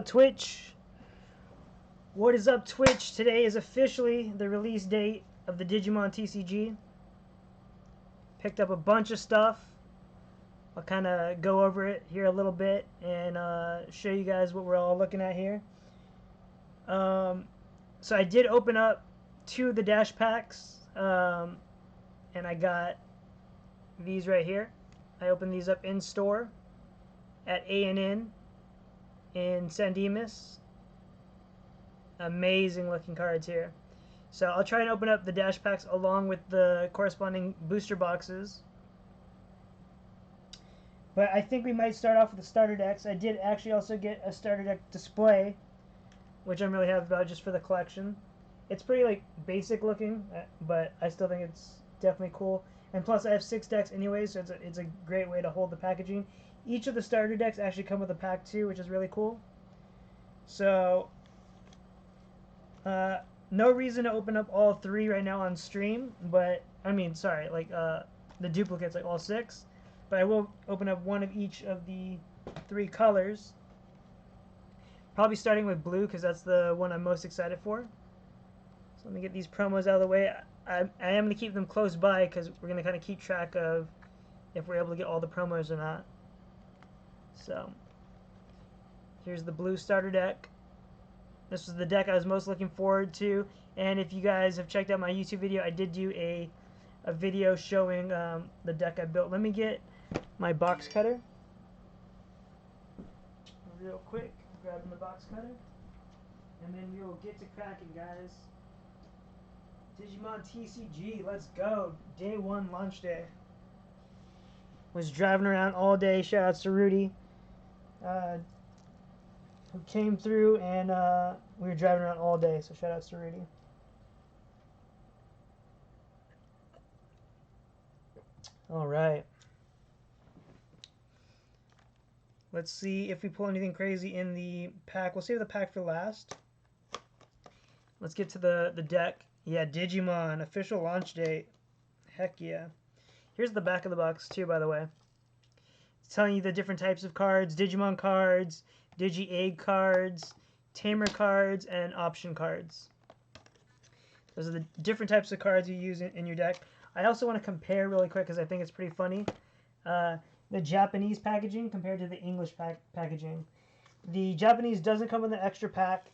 Twitch? What is up, Twitch? Today is officially the release date of the Digimon TCG. Picked up a bunch of stuff. I'll kind of go over it here a little bit and show you guys what we're all looking at here. So I did open up 2 of the dash packs, and I got these right here. I opened these up in store at A&N in San Dimas. Amazing looking cards here. So I'll try and open up the dash packs along with the corresponding booster boxes. But I think we might start off with the starter decks. I did actually also get a starter deck display, which I'm really happy about just for the collection. It's pretty like basic looking, but I still think it's definitely cool. And plus I have 6 decks anyway, so it's a great way to hold the packaging. Each of the starter decks actually come with a pack too, which is really cool. So no reason to open up all 3 right now on stream, but I mean, sorry, like the duplicates, like all 6. But I will open up 1 of each of the 3 colors. Probably starting with blue because that's the one I'm most excited for. So let me get these promos out of the way. I am going to keep them close by because we're going to kind of keep track of if we're able to get all the promos or not. So here's the blue starter deck. This was the deck I was most looking forward to, and if you guys have checked out my YouTube video, I did do a video showing the deck I built. Let me get my box cutter real quick, grabbing the box cutter, and then we'll get to cracking, guys. Digimon TCG, let's go. Day 1 launch day. Was driving around all day. Shout outs to Rudy. Who came through, and we were driving around all day, so shout outs to Rudy. Alright. Let's see if we pull anything crazy in the pack. We'll save the pack for last. Let's get to the deck. Yeah, Digimon, official launch date. Heck yeah. Here's the back of the box too, by the way. It's telling you the different types of cards. Digimon cards, Digi-Egg cards, Tamer cards, and option cards. Those are the different types of cards you use in your deck. I also want to compare really quick because I think it's pretty funny. The Japanese packaging compared to the English packaging. The Japanese doesn't come with an extra pack,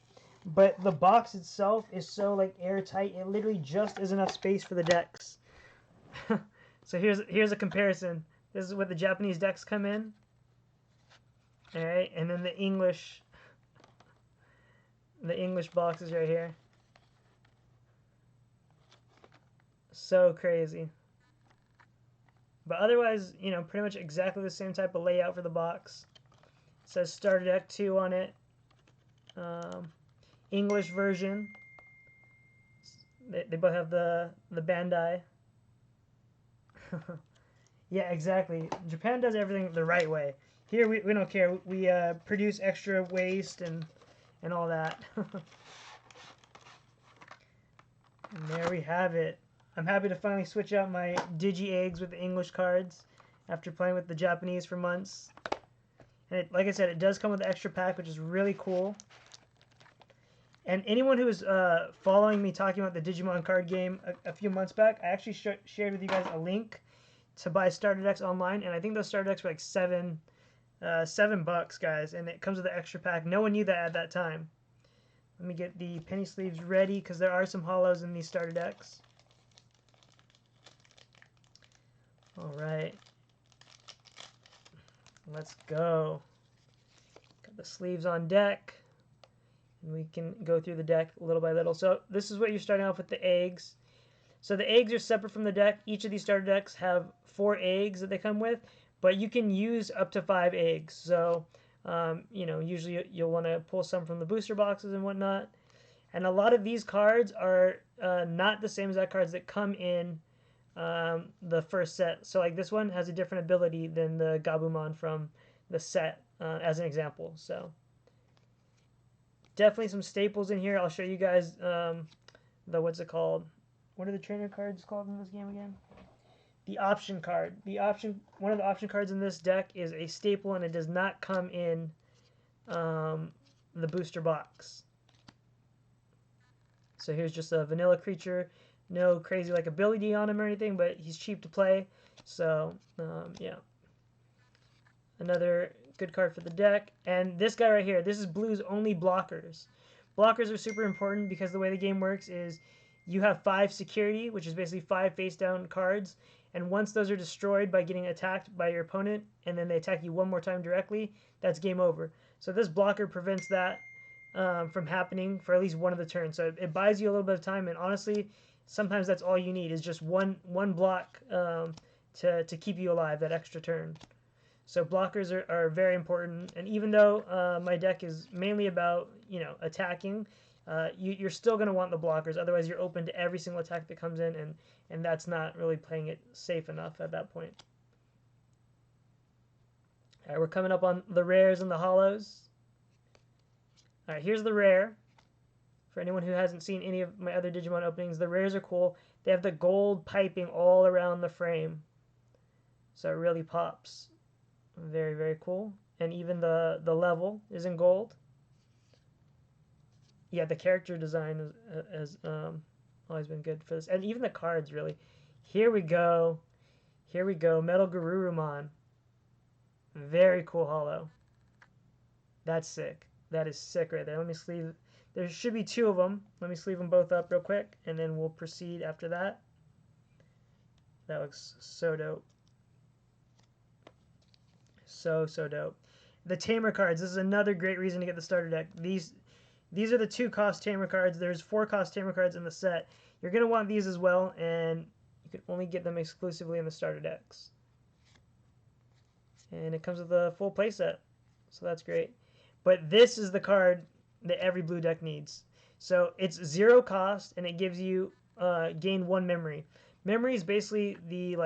but the box itself is so like airtight. It literally just is enough space for the decks. So here's a comparison. This is what the Japanese decks come in. Alright, and then the English box is right here. So crazy. But otherwise, you know, pretty much exactly the same type of layout for the box. It says Starter Deck 2 on it. English version. They both have the Bandai. Yeah, exactly. Japan does everything the right way. Here we don't care. We produce extra waste and all that. And there we have it. I'm happy to finally switch out my Digi-Eggs with the English cards after playing with the Japanese for months. And like I said, it does come with an extra pack, which is really cool. And anyone who was following me talking about the Digimon card game a few months back, I actually shared with you guys a link to buy starter decks online, and I think those starter decks were like $7, guys, and it comes with an extra pack. No one knew that at that time. Let me get the penny sleeves ready because there are some hollows in these starter decks. Alright. Let's go. Got the sleeves on deck. And we can go through the deck little by little. So this is what you're starting off with, the eggs. So the eggs are separate from the deck. Each of these starter decks have 4 eggs that they come with, but you can use up to 5 eggs. So, you know, usually you'll want to pull some from the booster boxes and whatnot. And a lot of these cards are not the same exact cards that come in the first set. So like this one has a different ability than the Gabumon from the set, as an example. So definitely some staples in here. I'll show you guys what's it called? What are the trainer cards called in this game again? The option card. One of the option cards in this deck is a staple, and it does not come in the booster box. So here's just a vanilla creature. No crazy like ability on him or anything, but he's cheap to play. So, yeah. Another good card for the deck. And this guy right here, this is blue's only blockers. Blockers are super important because the way the game works is you have 5 security, which is basically 5 face down cards. And once those are destroyed by getting attacked by your opponent, and then they attack you one more time directly, that's game over. So this blocker prevents that from happening for at least one of the turns. So it buys you a little bit of time, and honestly, sometimes that's all you need is just one block to keep you alive that extra turn. So blockers are very important, and even though my deck is mainly about attacking, you're still going to want the blockers. Otherwise, you're open to every single attack that comes in, and that's not really playing it safe enough at that point. All right, we're coming up on the rares and the hollows. All right, here's the rare. For anyone who hasn't seen any of my other Digimon openings, the rares are cool. They have the gold piping all around the frame, so it really pops. Very, very cool. And even the level is in gold. Yeah, the character design has always been good for this. And even the cards, really. Here we go. Here we go. Metal Garurumon. Very cool holo. That's sick. That is sick right there. Let me sleeve. There should be 2 of them. Let me sleeve them both up real quick, and then we'll proceed after that. That looks so dope. So dope. The Tamer cards. This is another great reason to get the starter deck. These are the 2 cost Tamer cards. There's 4 cost Tamer cards in the set. You're going to want these as well, and you can only get them exclusively in the starter decks. And it comes with a full playset, so that's great. But this is the card that every blue deck needs. So it's 0 cost, and it gives you gain 1 memory. Memory is basically the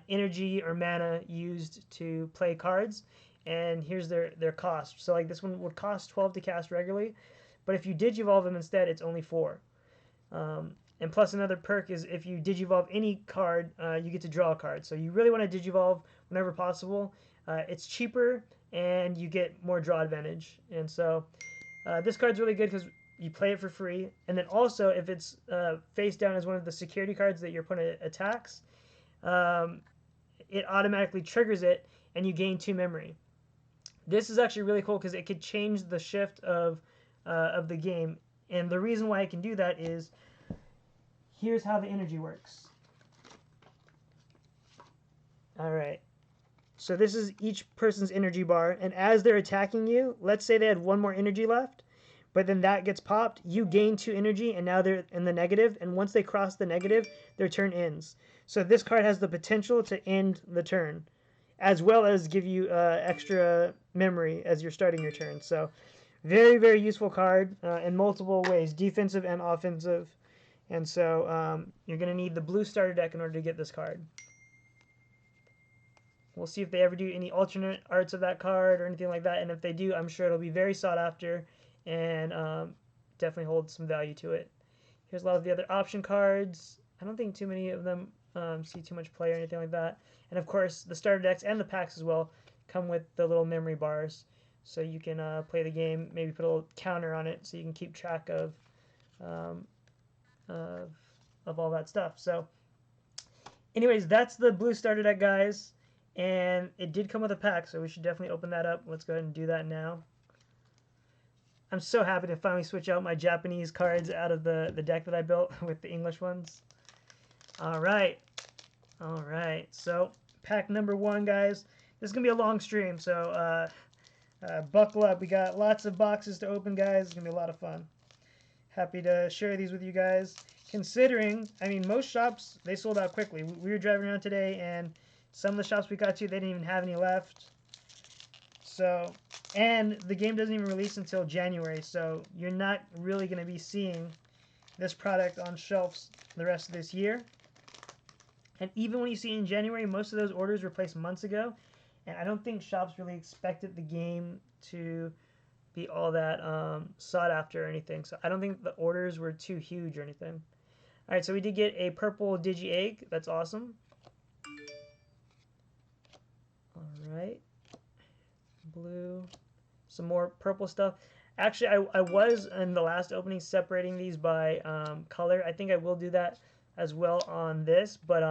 energy or mana used to play cards, and here's their cost. So like this one would cost 12 to cast regularly, but if you digivolve them instead, it's only 4. And plus another perk is if you digivolve any card, you get to draw a card. So you really want to digivolve whenever possible. It's cheaper, and you get more draw advantage. And so this card's really good because you play it for free, and then also if it's face down as one of the security cards that your opponent attacks, it automatically triggers it, and you gain 2 memory. This is actually really cool because it could change the shift of the game, and the reason why it can do that is here's how the energy works. All right. So this is each person's energy bar, and as they're attacking you, let's say they had 1 more energy left, but then that gets popped, you gain 2 energy, and now they're in the negative, and once they cross the negative, their turn ends. So this card has the potential to end the turn, as well as give you extra memory as you're starting your turn. So very, very useful card in multiple ways, defensive and offensive. And so you're going to need the blue starter deck in order to get this card. We'll see if they ever do any alternate arts of that card or anything like that. And if they do, I'm sure it'll be very sought after and definitely hold some value to it. Here's a lot of the other option cards. I don't think too many of them see too much play or anything like that. And of course, the starter decks and the packs as well come with the little memory bars. So you can play the game, maybe put a little counter on it so you can keep track of all that stuff. So anyways, that's the blue starter deck, guys. And it did come with a pack, so we should definitely open that up. Let's go ahead and do that now. I'm so happy to finally switch out my Japanese cards out of the deck that I built with the English ones. All right. So pack number 1, guys. This is going to be a long stream, so buckle up. We got lots of boxes to open, guys. It's going to be a lot of fun. Happy to share these with you guys. Considering, I mean, most shops, they sold out quickly. We were driving around today, and some of the shops we got to, they didn't even have any left. So, and the game doesn't even release until January, so you're not really going to be seeing this product on shelves the rest of this year. And even when you see it in January, most of those orders were placed months ago, and I don't think shops really expected the game to be all that sought after or anything. So I don't think the orders were too huge or anything. All right, so we did get a purple Digi Egg. That's awesome. All right, blue, some more purple stuff. Actually, I was in the last opening separating these by color. I think I will do that as well on this, but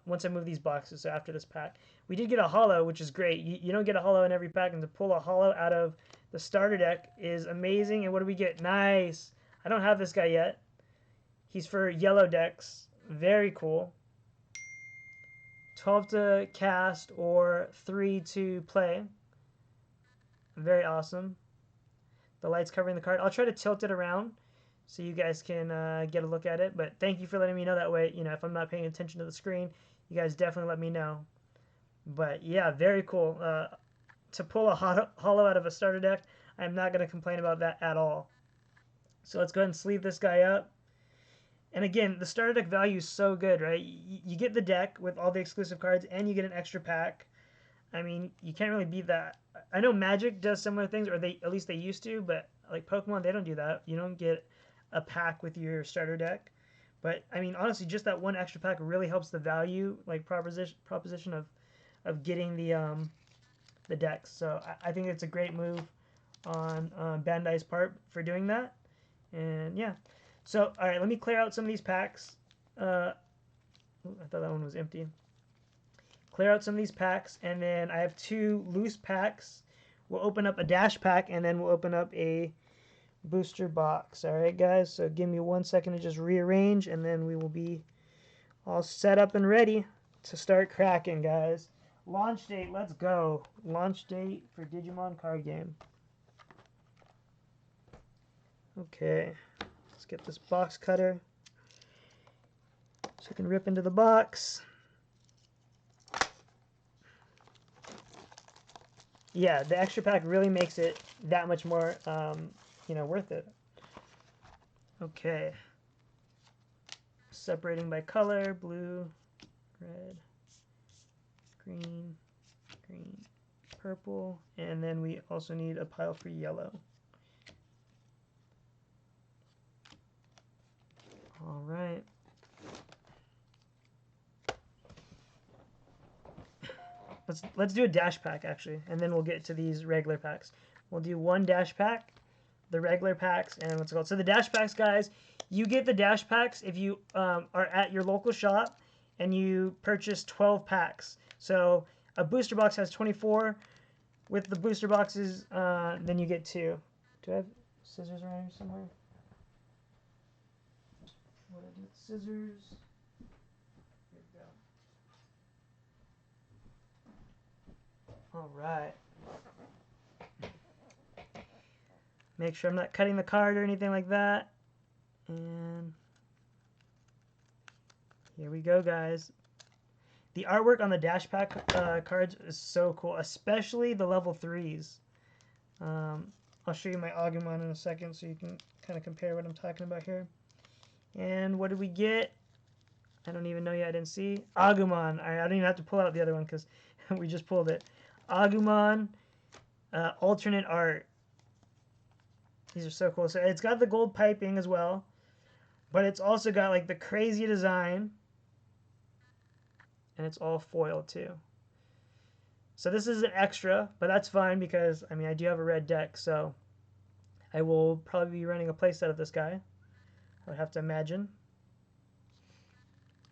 once I move these boxes, so after this pack. We did get a holo, which is great. You don't get a holo in every pack, and to pull a holo out of the starter deck is amazing. And what do we get? Nice. I don't have this guy yet. He's for yellow decks. Very cool. 12 to cast or 3 to play. Very awesome. The light's covering the card. I'll try to tilt it around so you guys can get a look at it. But thank you for letting me know that way. You know, if I'm not paying attention to the screen, you guys definitely let me know. But yeah, very cool. To pull a holo out of a starter deck, I'm not going to complain about that at all. So let's go ahead and sleeve this guy up. And again, the starter deck value is so good, right? You get the deck with all the exclusive cards, and you get an extra pack. I mean, you can't really beat that. I know Magic does similar things, or at least they used to, but like Pokemon, they don't do that. You don't get a pack with your starter deck. But I mean, honestly, just that one extra pack really helps the value, like proposition of getting the decks. So I think it's a great move on Bandai's part for doing that. And yeah. So, all right, let me clear out some of these packs. I thought that one was empty. Clear out some of these packs, and then I have 2 loose packs. We'll open up a dash pack, and then we'll open up a booster box. All right, guys, so give me 1 second to just rearrange, and then we will be all set up and ready to start cracking, guys. Launch date, let's go. Launch date for Digimon card game. Okay, let's get this box cutter so I can rip into the box. Yeah, the extra pack really makes it that much more, you know, worth it. Okay. Separating by color, blue, red, green, green, purple, and then we also need a pile for yellow. All right. Let's do a dash pack actually, and then we'll get to these regular packs. We'll do 1 dash pack, the regular packs, and what's it called? So the dash packs, guys, you get the dash packs if you are at your local shop and you purchase 12 packs. So a booster box has 24. With the booster boxes, then you get 2. Do I have scissors around here somewhere? What do I do with scissors? Here we go. All right. Make sure I'm not cutting the card or anything like that. And here we go, guys. The artwork on the dash pack cards is so cool, especially the level 3s. I'll show you my Agumon in a second so you can kind of compare what I'm talking about here. And what did we get? I don't even know yet. I didn't see. Agumon. I don't even have to pull out the other one because we just pulled it. Agumon alternate art. These are so cool. So it's got the gold piping as well, but it's also got like the crazy design, and it's all foil too. So this is an extra, but that's fine because I mean I do have a red deck, so I will probably be running a playset of this guy. I would have to imagine.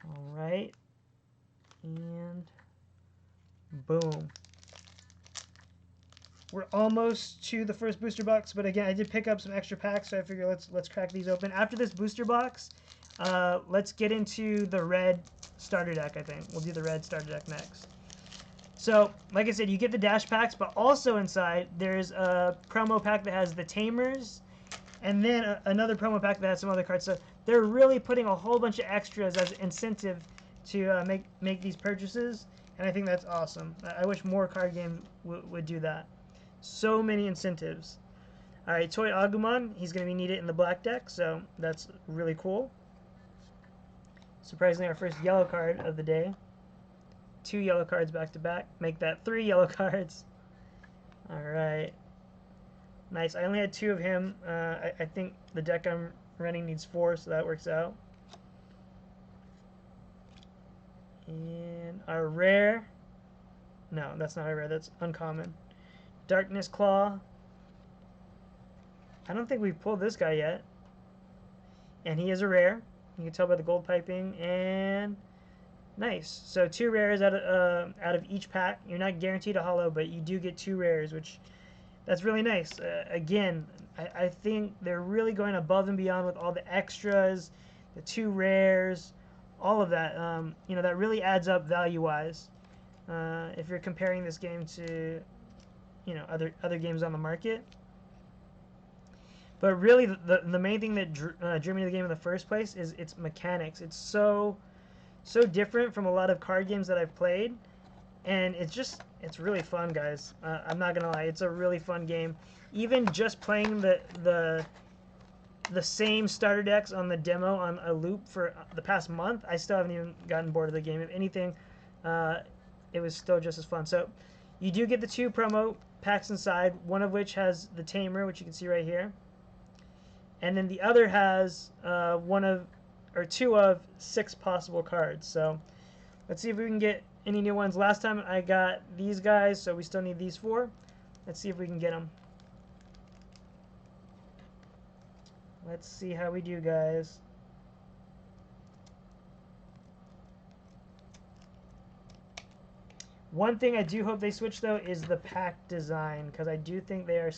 All right, and boom. We're almost to the first booster box, but again, I did pick up some extra packs, so I figure let's crack these open. After this booster box, let's get into the red starter deck, I think. We'll do the red starter deck next. So, like I said, you get the dash packs, but also inside, there's a promo pack that has the Tamers, and then another promo pack that has some other cards. So they're really putting a whole bunch of extras as incentive to make these purchases, and I think that's awesome. I wish more card games would do that. So many incentives. Alright, Toy Agumon, he's going to be needed in the black deck, so that's really cool. Surprisingly, our first yellow card of the day. 2 yellow cards back to back. Make that 3 yellow cards. Alright. Nice. I only had 2 of him. I think the deck I'm running needs 4, so that works out. And our rare. No, that's not a rare. That's uncommon. Darkness Claw. I don't think we've pulled this guy yet. And he is a rare. You can tell by the gold piping. And nice. So 2 rares out of each pack. You're not guaranteed a holo, but you do get 2 rares, which that's really nice. Again, I think they're really going above and beyond with all the extras, the 2 rares, all of that. You know, that really adds up value-wise. If you're comparing this game to, you know, other games on the market. But really, the main thing that drew me to the game in the first place is its mechanics. It's so different from a lot of card games that I've played, and it's really fun, guys. I'm not gonna lie, it's a really fun game. Even just playing the same starter decks on the demo on a loop for the past month, I still haven't even gotten bored of the game. If anything, it was still just as fun. So you do get the 2 promo packs inside, one of which has the Tamer, which you can see right here. And then the other has 2 of 6 possible cards. So let's see if we can get any new ones. Last time I got these guys, so we still need these 4. Let's see if we can get them. Let's see how we do, guys. One thing I do hope they switch, though, is the pack design, because I do think they are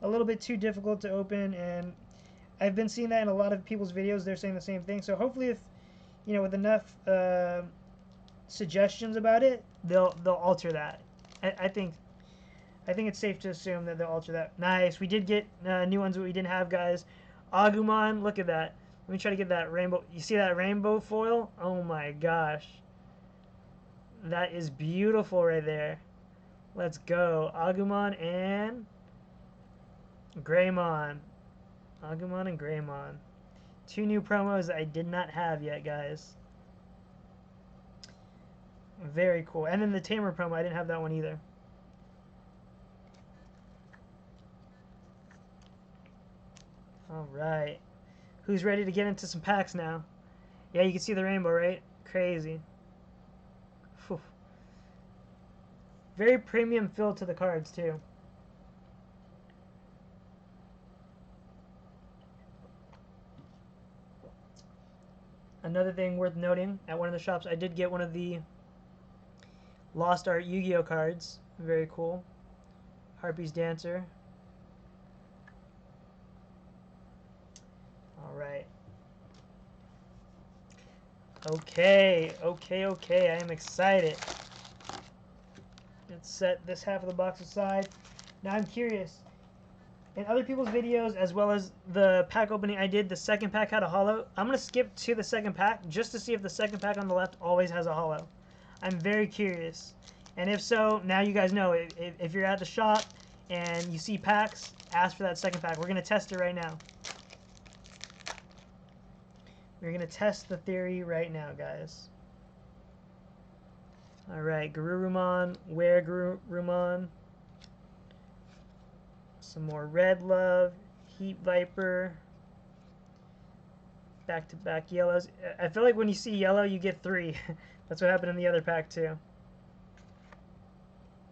a little bit too difficult to open, and I've been seeing that in a lot of people's videos. They're saying the same thing. So hopefully, if you know, with enough suggestions about it, they'll alter that. I think it's safe to assume that they'll alter that. Nice. We did get new ones that we didn't have, guys. Agumon, look at that. Let me try to get that rainbow. You see that rainbow foil? Oh my gosh. That is beautiful right there. Let's go. Agumon and Greymon. Agumon and Greymon. 2 new promos that I did not have yet, guys. Very cool. And then the Tamer promo, I didn't have that one either. Alright. Who's ready to get into some packs now? Yeah, you can see the rainbow, right? Crazy. Whew. Very premium feel to the cards, too. Another thing worth noting, at one of the shops, I did get one of the Lost Art Yu-Gi-Oh cards. Very cool. Harpy's Dancer. Alright. Okay. I am excited. Let's set this half of the box aside. Now I'm curious. In other people's videos, as well as the pack opening I did, the second pack had a holo. I'm going to skip to the second pack just to see if the second pack on the left always has a holo. I'm very curious. And if so, now you guys know. If you're at the shop and you see packs, ask for that second pack. We're going to test it right now. We're going to test the theory right now, guys. Alright, Garurumon, Wererumon. Some more Red Love, Heat Viper, back-to-back yellows. I feel like when you see yellow, you get 3. That's what happened in the other pack, too.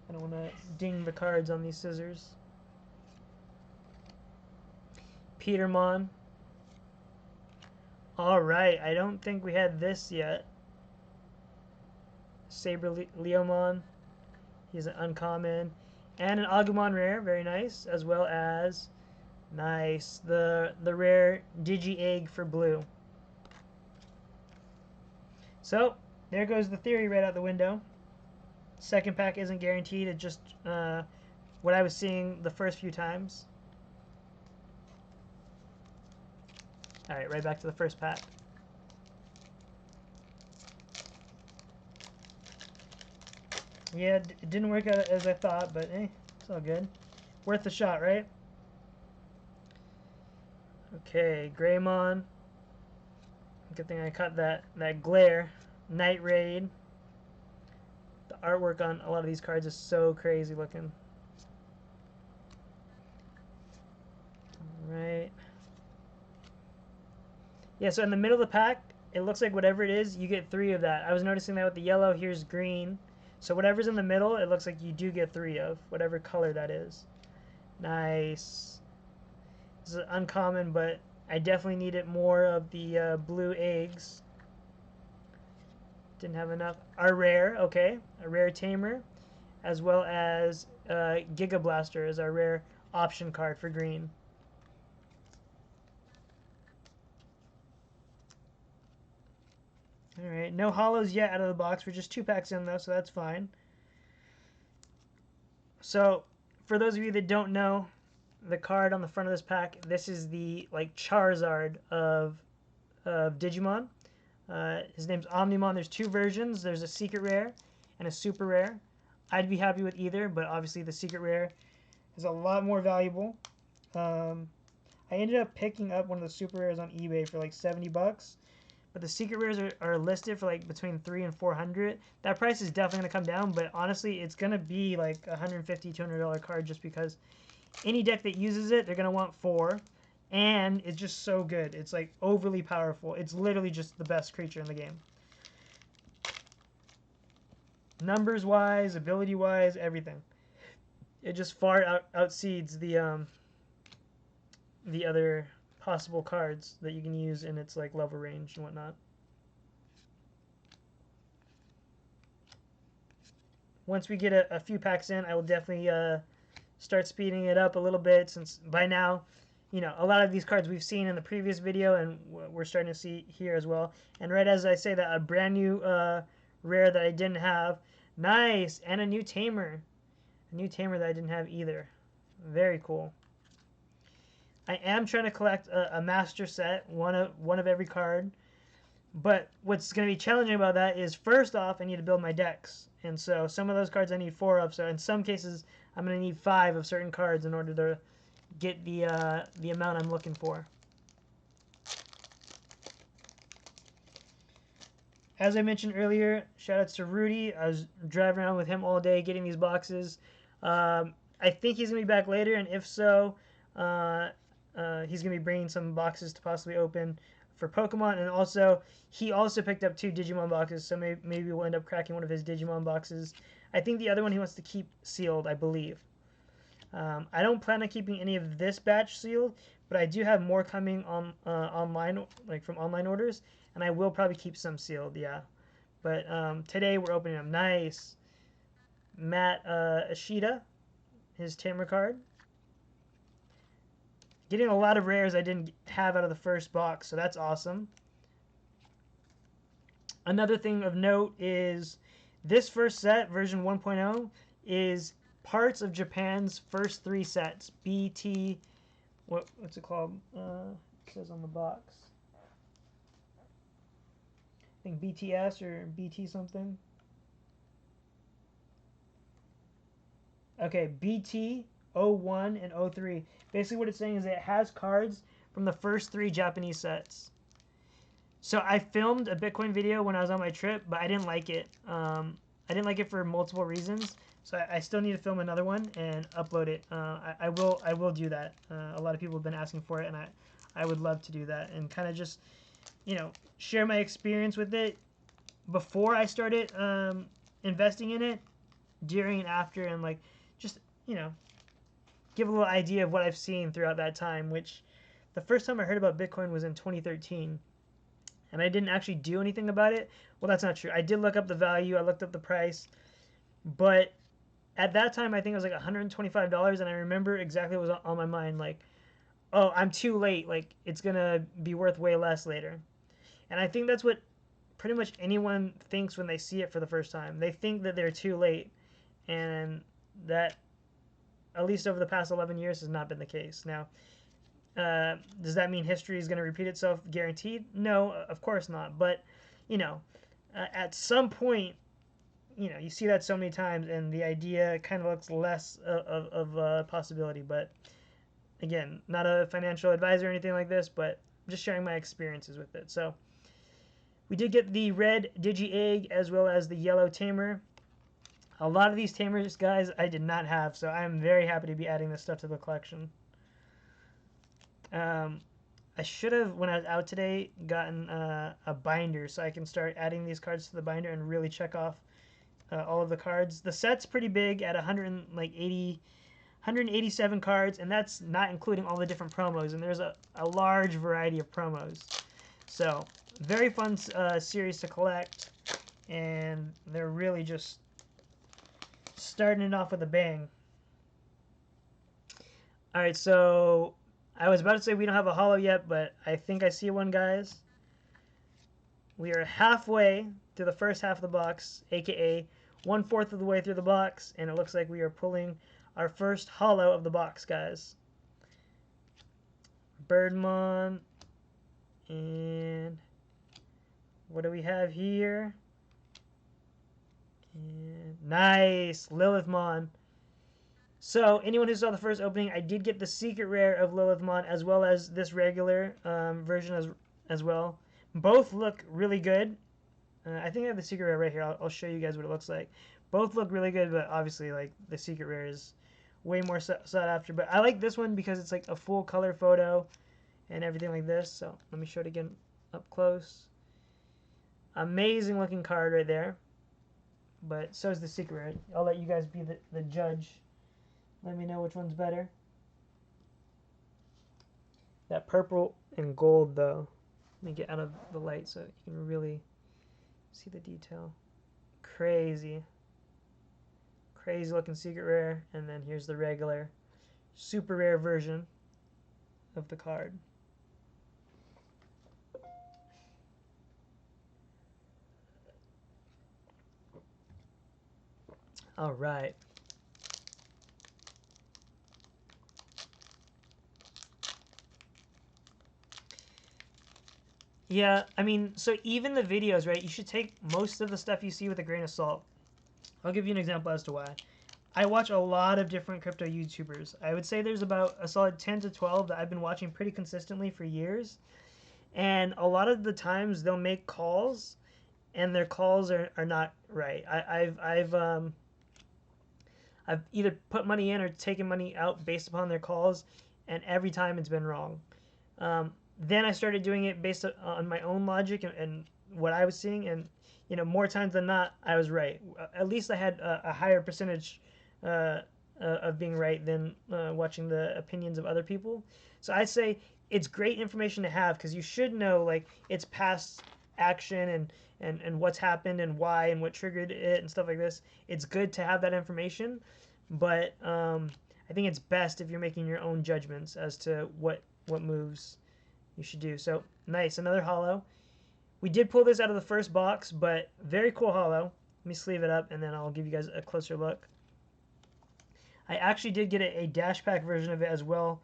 I don't want to ding the cards on these scissors. Petermon. Alright, I don't think we had this yet. Saber Leomon. He's an uncommon. And an Agumon rare, very nice, as well as nice the rare Digi-Egg for blue. So there goes the theory right out the window. Second pack isn't guaranteed. It's just what I was seeing the first few times. All right, right back to the first pack. Yeah, it didn't work out as I thought, but it's all good. Worth a shot, right? Okay, Greymon. Good thing I caught that glare. Night Raid. The artwork on a lot of these cards is so crazy looking. Alright. Yeah, so in the middle of the pack, it looks like whatever it is, you get 3 of that. I was noticing that with the yellow, here's green. So whatever's in the middle, it looks like you do get 3 of, whatever color that is. Nice. This is uncommon, but I definitely needed more of the blue eggs. Didn't have enough. Our rare, okay, a rare Tamer, as well as Giga Blaster is our rare option card for green. All right, no hollows yet out of the box. We're just 2 packs in though, so that's fine. So, for those of you that don't know, the card on the front of this pack, this is the like Charizard of Digimon. His name's Omnimon. There's 2 versions. There's a secret rare and a super rare. I'd be happy with either, but obviously the secret rare is a lot more valuable. I ended up picking up one of the super rares on eBay for like 70 bucks, but the secret rares are listed for like between 300 and 400. That price is definitely gonna come down, but honestly, it's gonna be like $150, $200 card just because any deck that uses it, they're gonna want 4. And it's just so good. It's like overly powerful. It's literally just the best creature in the game. Numbers wise, ability wise, everything. It just far outseeds the other possible cards that you can use in its like level range and whatnot. Once we get a few packs in, I will definitely start speeding it up a little bit, since by now, you know, a lot of these cards we've seen in the previous video and we're starting to see here as well. And right as I say that, a brand new rare that I didn't have. Nice! And a new Tamer. A new Tamer that I didn't have either. Very cool. I am trying to collect a master set, one of every card. But what's going to be challenging about that is, first off, I need to build my decks. And so some of those cards I need 4 of. So in some cases, I'm going to need 5 of certain cards in order to get the amount I'm looking for. As I mentioned earlier, shoutouts to Rudy. I was driving around with him all day getting these boxes. I think he's going to be back later, and if so, he's going to be bringing some boxes to possibly open for Pokemon, and also he also picked up 2 Digimon boxes, so maybe we'll end up cracking one of his Digimon boxes. I think the other one he wants to keep sealed, I believe. I don't plan on keeping any of this batch sealed, but I do have more coming on online, like from online orders, and I will probably keep some sealed, yeah. But today we're opening them. Nice. Matt Ashita, his Tamer card. Getting a lot of rares I didn't have out of the first box, so that's awesome. Another thing of note is this first set, version 1.0, is parts of Japan's first 3 sets. BT, what's it called? It says on the box. I think BTS or BT something. Okay, BT 01 and 03. Basically what it's saying is it has cards from the first 3 Japanese sets. So I filmed a Bitcoin video when I was on my trip, but I didn't like it. I didn't like it for multiple reasons. So I still need to film another one and upload it. I will do that. A lot of people have been asking for it, and I would love to do that and kind of just, you know, share my experience with it before I started investing in it, during and after, and like just, you know, give a little idea of what I've seen throughout that time, which the first time I heard about Bitcoin was in 2013. And I didn't actually do anything about it. Well, that's not true. I did look up the value. I looked up the price. But at that time, I think it was like $125. And I remember exactly what was on my mind. Like, oh, I'm too late. Like, it's going to be worth way less later. And I think that's what pretty much anyone thinks when they see it for the first time. They think that they're too late. And that, at least over the past 11 years, has not been the case. Now, does that mean history is going to repeat itself guaranteed? No, of course not. But, you know, at some point, you know, you see that so many times and the idea kind of looks less of a possibility. But, again, not a financial advisor or anything like this, but just sharing my experiences with it. So, we did get the red Digi-Egg as well as the yellow Tamer. A lot of these Tamers, guys, I did not have, so I'm very happy to be adding this stuff to the collection. I should have, when I was out today, gotten a binder so I can start adding these cards to the binder and really check off all of the cards. The set's pretty big at 180 187 cards, and that's not including all the different promos, and there's a large variety of promos. So, very fun series to collect, and they're really just starting it off with a bang. Alright, so I was about to say we don't have a holo yet, but I think I see one, guys. We are halfway through the first half of the box, aka 1/4 of the way through the box, and it looks like we are pulling our first holo of the box, guys. Birdmon, and what do we have here? And nice, Lilithmon. So, anyone who saw the first opening, I did get the secret rare of Lilithmon as well as this regular version as well. Both look really good. I think I have the secret rare right here. I'll show you guys what it looks like. Both look really good, but obviously, like, the secret rare is way more sought after. But I like this one because it's like a full color photo and everything like this. So, let me show it again up close. Amazing looking card right there. But so is the secret rare. I'll let you guys be the judge. Let me know which one's better. That purple and gold, though. Let me get out of the light so you can really see the detail. Crazy. Crazy looking secret rare. And then here's the regular super rare version of the card. All right. Yeah, I mean, so even the videos, right? You should take most of the stuff you see with a grain of salt. I'll give you an example as to why. I watch a lot of different crypto YouTubers. I would say there's about a solid 10 to 12 that I've been watching pretty consistently for years. And a lot of the times they'll make calls and their calls are not right. I've either put money in or taken money out based upon their calls, and every time it's been wrong. Then I started doing it based on my own logic and what I was seeing, and you know, more times than not, I was right. At least I had a higher percentage of being right than watching the opinions of other people. So I say it's great information to have because you should know like its past action and what's happened and why and what triggered it and stuff like this. It's good to have that information, but I think it's best if you're making your own judgments as to what moves you should do. So nice, another holo. We did pull this out of the first box, but very cool holo. Let me sleeve it up and then I'll give you guys a closer look. I actually did get a dash pack version of it as well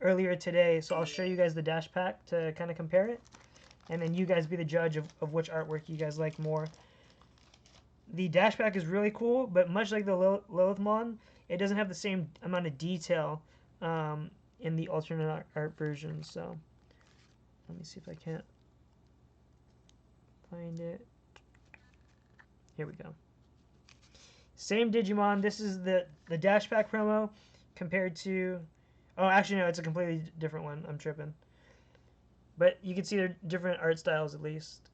earlier today, so I'll show you guys the dash pack to kind of compare it, and then you guys be the judge of which artwork you guys like more. The dash pack is really cool, but much like the Lilithmon, it doesn't have the same amount of detail in the alternate art version. So let me see if I can't find it. Here we go. Same Digimon. This is the dash pack promo compared to... Oh, actually, no, it's a completely different one. I'm tripping. But you can see they're different art styles, at least.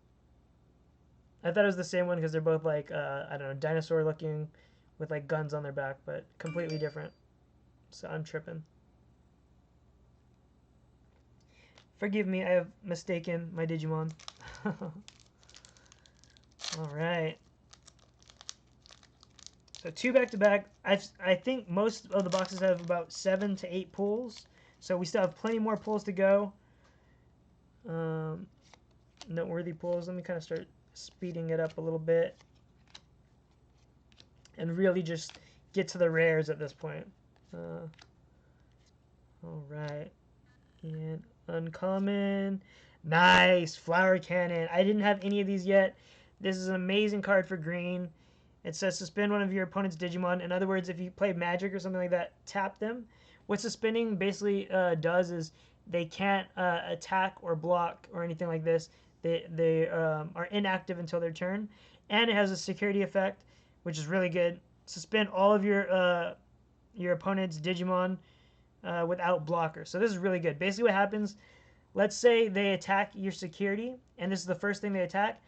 I thought it was the same one because they're both, like, I don't know, dinosaur-looking with, like, guns on their back, but completely different. So I'm tripping. Forgive me, I have mistaken my Digimon. Alright. So 2 back-to-back. I think most of the boxes have about 7 to 8 pulls. So we still have plenty more pulls to go. Noteworthy pulls. Let me kind of start speeding it up a little bit. And really just get to the rares at this point. Alright. And uncommon. Nice! Flower Cannon. I didn't have any of these yet. This is an amazing card for green. It says suspend one of your opponent's Digimon. In other words, if you play Magic or something like that, tap them. What suspending basically does is they can't attack or block or anything like this. They are inactive until their turn. And it has a security effect, which is really good. Suspend all of your opponent's Digimon without blocker. So this is really good. Basically what happens, let's say they attack your security, and this is the first thing they attack.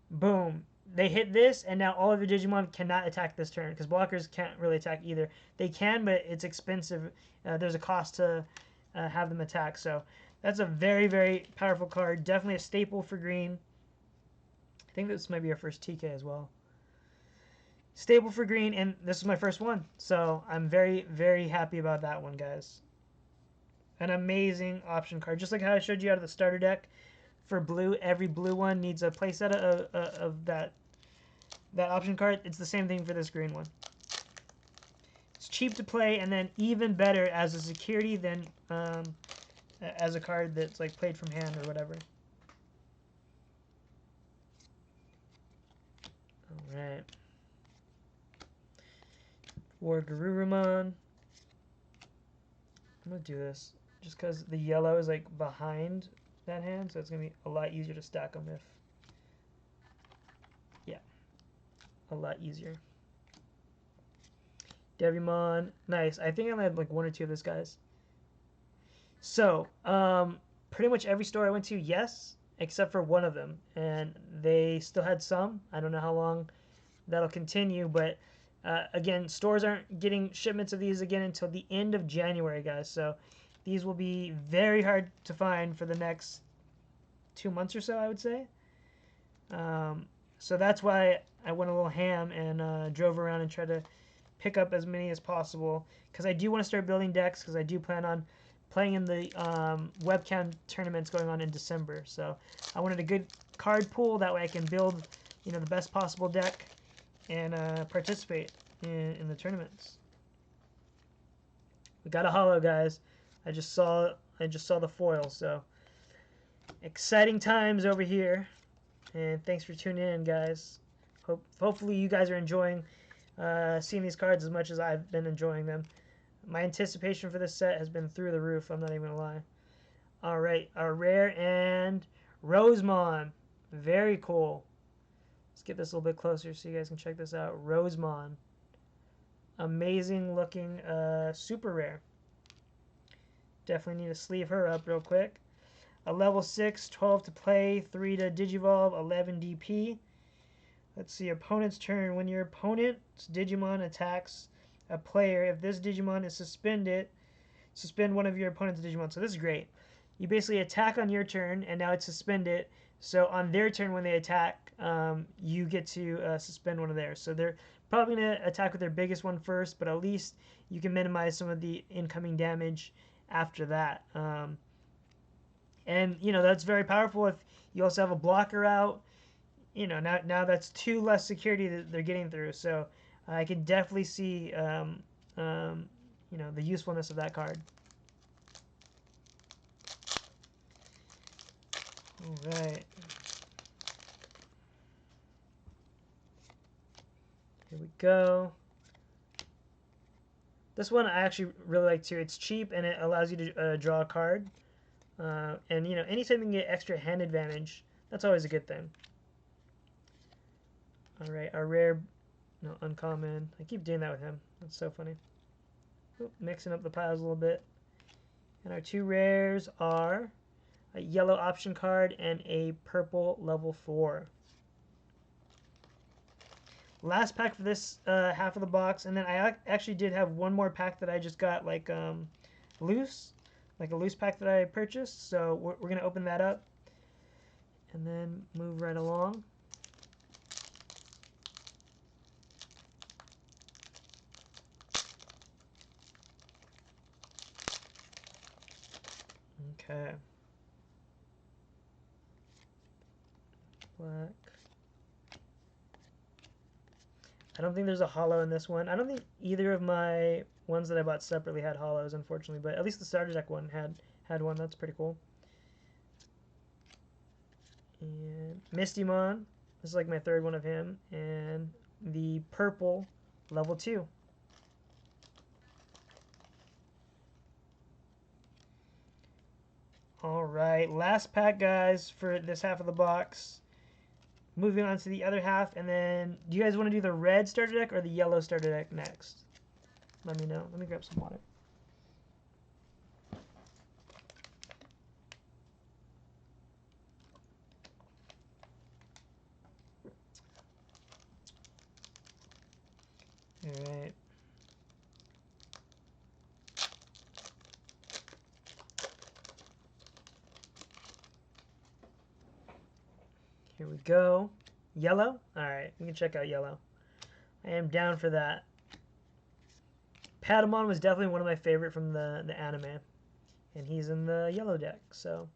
Boom. they hit this, and now all of your Digimon cannot attack this turn because blockers can't really attack either. They can, but it's expensive. There's a cost to have them attack. So that's a very, very powerful card. Definitely a staple for green. I think this might be our first TK as well. Staple for green, and this is my first one. So I'm very, very happy about that one, guys. An amazing option card. Just like how I showed you out of the starter deck for blue, every blue one needs a playset of that option card. It's the same thing for this green one. It's cheap to play, and then even better as a security than as a card that's like played from hand or whatever. Alright. For Garurumon, I'm going to do this just because the yellow is like behind that hand, so it's going to be a lot easier to stack them if... Yeah. A lot easier. Devimon, nice. I think I only had like one or two of those guys. So, pretty much every store I went to, yes, except for one of them. And they still had some. I don't know how long that'll continue, but again, stores aren't getting shipments of these again until the end of January, guys. So these will be very hard to find for the next 2 months or so, I would say. So that's why I went a little ham and drove around and tried to pick up as many as possible, because I do want to start building decks, because I do plan on playing in the webcam tournaments going on in December. So I wanted a good card pool, that way I can build, you know, the best possible deck and participate in the tournaments. We got a holo, guys. I just saw the foil, so exciting times over here. And thanks for tuning in, guys. Hopefully you guys are enjoying seeing these cards as much as I've been enjoying them. My anticipation for this set has been through the roof, I'm not even gonna lie. Alright, our rare and Rosemon. Very cool. Let's get this a little bit closer so you guys can check this out. Rosemon. Amazing looking super rare. Definitely need to sleeve her up real quick. A level 6, 12 to play, 3 to Digivolve, 11 DP. Let's see, opponent's turn. When your opponent's Digimon attacks a player, if this Digimon is suspended, suspend one of your opponent's Digimon. So this is great. You basically attack on your turn, and now it's suspended. So on their turn, when they attack, you get to suspend one of theirs. So they're probably going to attack with their biggest one first, but at least you can minimize some of the incoming damage after that. And, you know, that's very powerful if you also have a blocker out. You know, now that's 2 less security that they're getting through. So I can definitely see, you know, the usefulness of that card. All right. Here we go. This one I actually really like too. It's cheap and it allows you to draw a card. And, you know, anytime you can get extra hand advantage, that's always a good thing. Alright, our rare, no, uncommon. I keep doing that with him. That's so funny. Oop, mixing up the piles a little bit. And our 2 rares are a yellow option card and a purple level 4. Last pack for this half of the box, and then I actually did have one more pack that I just got like loose, like a loose pack that I purchased. So we're gonna open that up and then move right along. Okay. Black. I don't think there's a holo in this one. I don't think either of my ones that I bought separately had holos, unfortunately, but at least the starter deck one had one. That's pretty cool. And Mistymon. This is like my 3rd one of him. And the purple level 2. Alright, last pack, guys, for this half of the box. Moving on to the other half, and then do you guys want to do the red starter deck or the yellow starter deck next? Let me know. Let me grab some water. Here we go. Yellow? Alright, we can check out yellow. I am down for that. Patamon was definitely one of my favorite from the anime. And he's in the yellow deck, so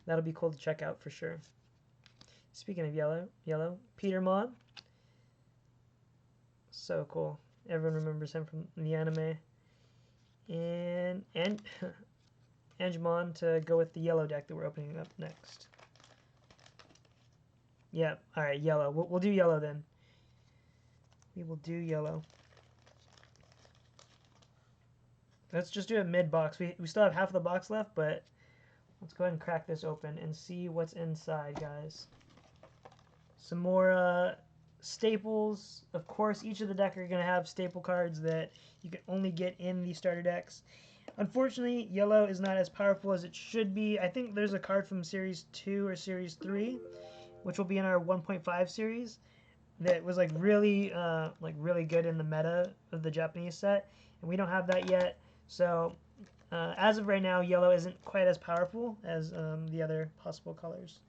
that'll be cool to check out for sure. Speaking of yellow, Petermon. So cool. Everyone remembers him from the anime. And Angemon to go with the yellow deck that we're opening up next. Yeah, alright, yellow. We'll do yellow then. We will do yellow. Let's just do a mid-box. We still have half of the box left, but let's go ahead and crack this open and see what's inside, guys. Some more staples. Of course, each of the deck are going to have staple cards that you can only get in the starter decks. Unfortunately, yellow is not as powerful as it should be. I think there's a card from Series 2 or Series 3, which will be in our 1.5 series, that was really good in the meta of the Japanese set, and we don't have that yet. So as of right now, yellow isn't quite as powerful as the other possible colors.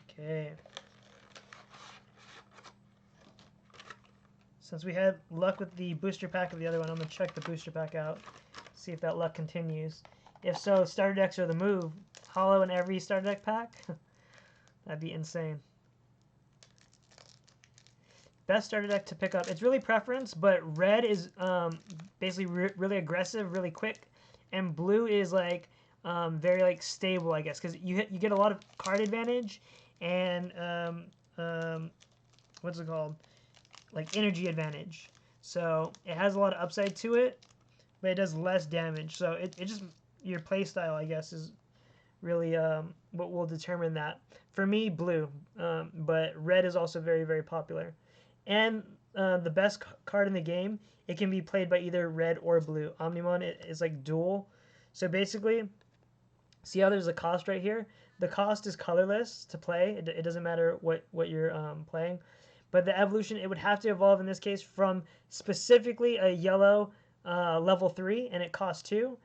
Okay. Since we had luck with the booster pack of the other one, I'm going to check the booster pack out, see if that luck continues. If so, starter decks are the move. Hollow in every starter deck pack? That'd be insane. Best starter deck to pick up. It's really preference, but red is basically really aggressive, really quick, and blue is very stable, I guess, because you get a lot of card advantage and what's it called? Energy advantage. So it has a lot of upside to it, but it does less damage. So it just, your play style, I guess, is really what will determine that. For me, blue, but red is also very, very popular. And the best card in the game, it can be played by either red or blue. Omnimon is dual. So basically, see how there's a cost right here? The cost is colorless to play. It doesn't matter what you're playing. But the evolution, it would have to evolve in this case from specifically a yellow level 3, and it costs 2.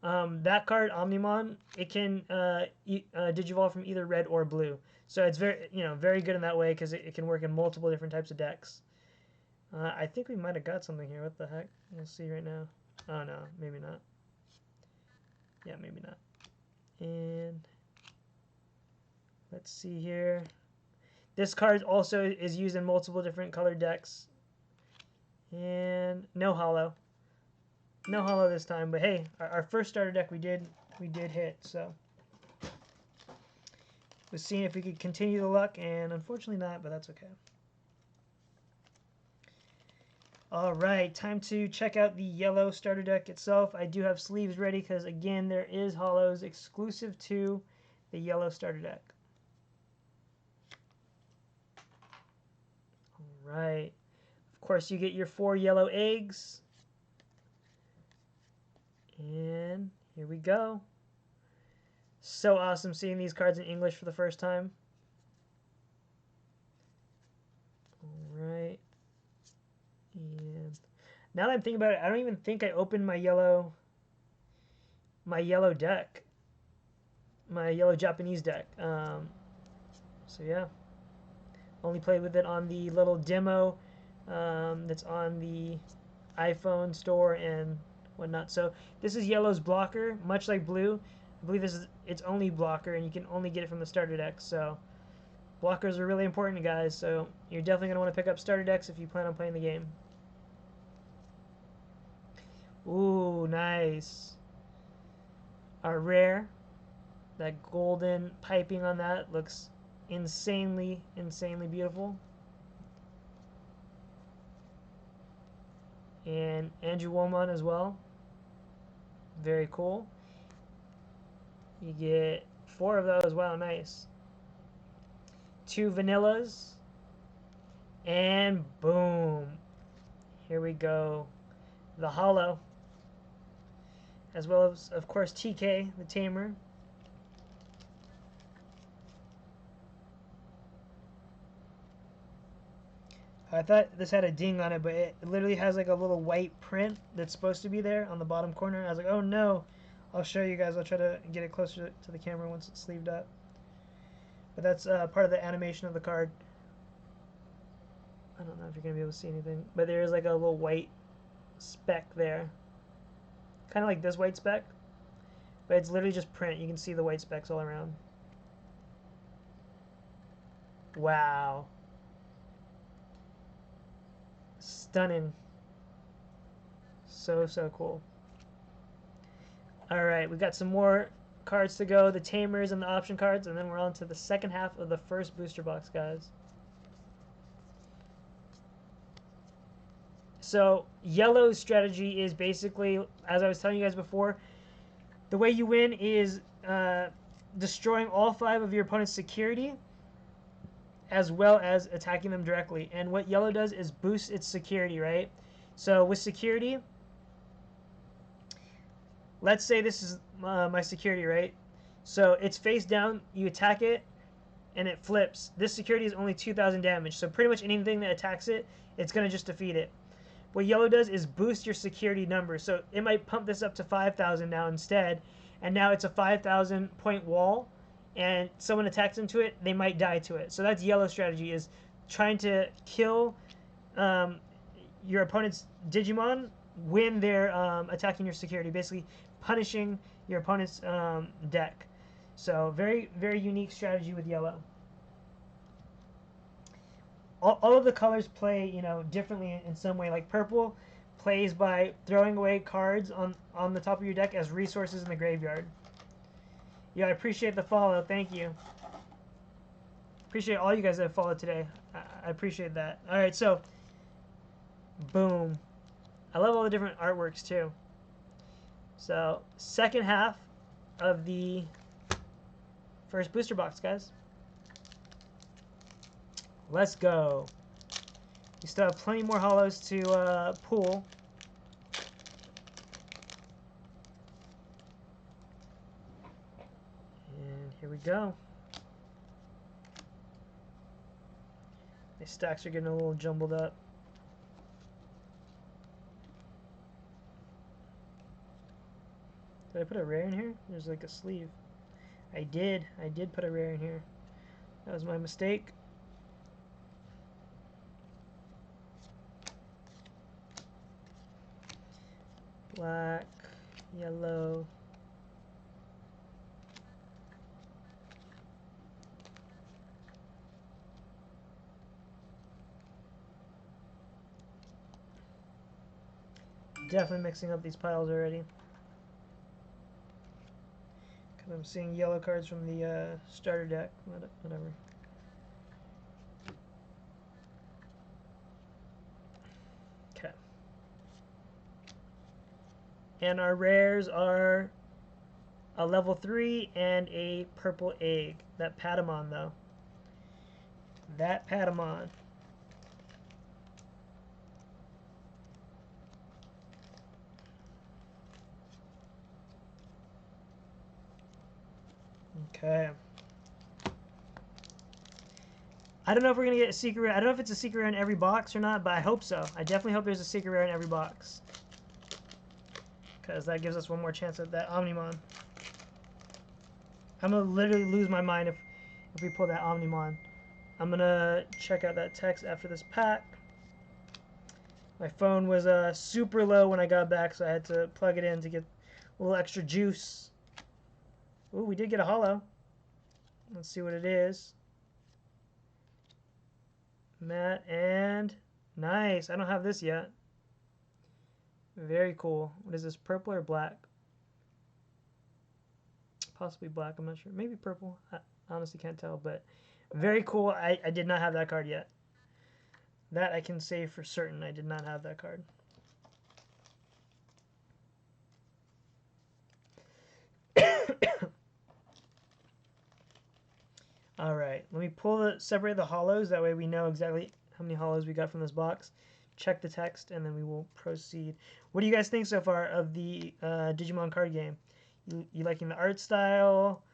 That card, Omnimon, it can digivolve from either red or blue. So it's very good in that way because it can work in multiple different types of decks. I think we might have got something here. What the heck? We'll see right now. Oh, no. Maybe not. Yeah, maybe not. And let's see here. This card also is used in multiple different colored decks. And no hollow. No hollow this time, but hey, our first starter deck we did hit, so we're seeing if we could continue the luck, and unfortunately not, but that's okay. Alright, time to check out the yellow starter deck itself. I do have sleeves ready because, again, there is hollows exclusive to the yellow starter deck. Alright, of course you get your 4 yellow eggs. And here we go. So awesome seeing these cards in English for the first time. Alright. And now that I'm thinking about it, I don't even think I opened my yellow deck. My yellow Japanese deck. So yeah. Only played with it on the little demo that's on the iPhone store and whatnot. So this is yellow's blocker, much like blue. I believe this is its only blocker, and you can only get it from the starter deck. So blockers are really important, guys. So you're definitely going to want to pick up starter decks if you plan on playing the game. Ooh, nice. Our rare. That golden piping on that looks insanely beautiful. And Andrew Womon as well. Very cool. You get 4 of those. Wow, nice. 2 vanillas. And boom. Here we go. The hollow. As well as, of course, TK, the Tamer. I thought this had a ding on it, but it literally has like a little white print that's supposed to be there on the bottom corner. I was like, oh no. I'll show you guys. I'll try to get it closer to the camera once it's sleeved up. But that's part of the animation of the card. I don't know if you're going to be able to see anything, but there is like a little white speck there. Kind of like this white speck, but it's literally just print. You can see the white specks all around. Wow. Stunning. So, so cool. Alright, we got some more cards to go. The Tamers and the option cards, and then we're on to the second half of the first booster box, guys. So, yellow's strategy is basically, as I was telling you guys before, the way you win is destroying all 5 of your opponent's security, as well as attacking them directly. And what yellow does is boost its security, right? So with security, let's say this is my security, right? So it's face down, you attack it, and it flips. This security is only 2,000 damage, so pretty much anything that attacks it, it's going to just defeat it. What yellow does is boost your security number, so it might pump this up to 5,000 now instead, and now it's a 5,000 point wall, and someone attacks into it, they might die to it. So that's yellow strategy, is trying to kill your opponent's Digimon when they're attacking your security, basically punishing your opponent's deck. So very, very unique strategy with yellow. All of the colors play, you know, differently in some way. Like purple plays by throwing away cards on the top of your deck as resources in the graveyard. Yeah, I appreciate the follow. Thank you. Appreciate all you guys that have followed today. I appreciate that. All right, so boom. I love all the different artworks too. So second half of the first booster box, guys. Let's go. We still have plenty more hollows to pull. And here we go. The stacks are getting a little jumbled up. Did I put a rare in here? There's like a sleeve. I did put a rare in here. That was my mistake. Black, yellow. Definitely mixing up these piles already. Because I'm seeing yellow cards from the starter deck. Whatever. Okay. And our rares are a level 3 and a purple egg. That Patamon, though. That Patamon. Okay. I don't know if we're going to get a secret rare. I don't know if it's a secret rare in every box or not, but I hope so. I definitely hope there's a secret rare in every box. Because that gives us one more chance at that Omnimon. I'm going to literally lose my mind if we pull that Omnimon. I'm going to check out that text after this pack. My phone was super low when I got back, so I had to plug it in to get a little extra juice. Ooh, we did get a holo. Let's see what it is. Matte and nice. I don't have this yet. Very cool. What is this, purple or black? Possibly black, I'm not sure. Maybe purple. I honestly can't tell, but very cool. I did not have that card yet. That I can say for certain. I did not have that card. All right, let me separate the hollows. That way we know exactly how many hollows we got from this box. Check the text, and then we will proceed. What do you guys think so far of the Digimon card game? You liking the art style?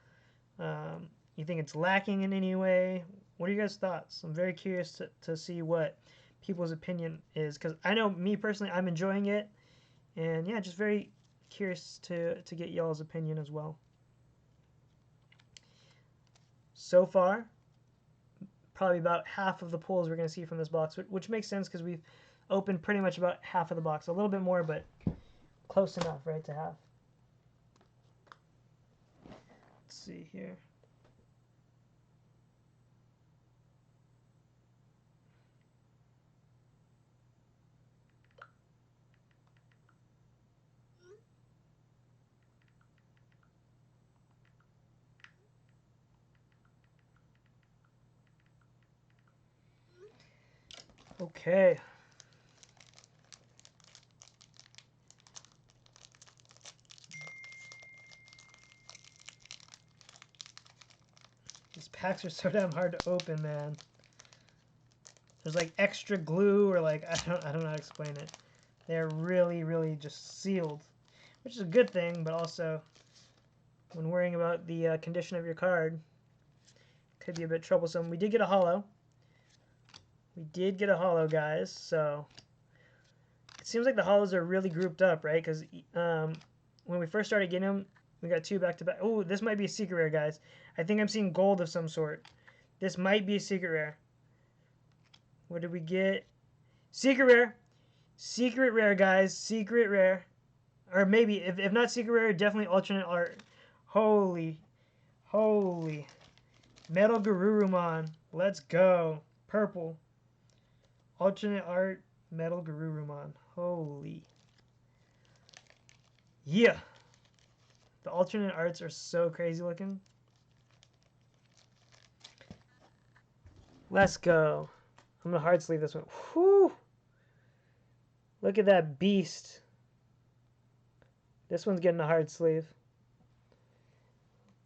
You think it's lacking in any way? What are you guys' thoughts? I'm very curious to see what people's opinion is, because I know me personally, I'm enjoying it, and yeah, just very curious to get y'all's opinion as well. So far, probably about half of the pulls we're going to see from this box, which makes sense because we've opened pretty much about half of the box. A little bit more, but close enough, right, to half. Let's see here. Okay. These packs are so damn hard to open, man. There's like extra glue, or like I don't know how to explain it. They're really, really just sealed, which is a good thing, but also when worrying about the condition of your card, could be a bit troublesome. We did get a holo. We did get a holo, guys, so it seems like the holos are really grouped up, right? Because when we first started getting them, we got 2 back-to-back. Oh, this might be a secret rare, guys. I think I'm seeing gold of some sort. This might be a secret rare. What did we get? Secret rare. Secret rare, guys. Secret rare. Or maybe, if not secret rare, definitely alternate art. Holy. Metal Garurumon. Let's go. Purple. Alternate art. Metal Garurumon. Holy. Yeah. The alternate arts are so crazy looking. Let's go. I'm going to hard sleeve this one. Whew. Look at that beast. This one's getting a hard sleeve.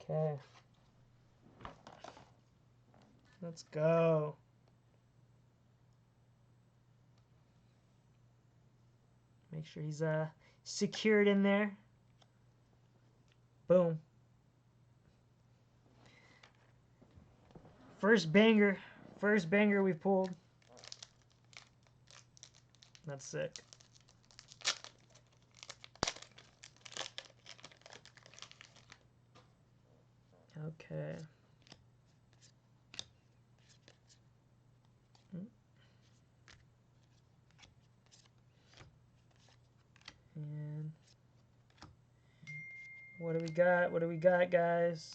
Okay. Let's go. Make sure he's secured in there. Boom. First banger. First banger we've pulled. That's sick. Okay. And what do we got? What do we got, guys?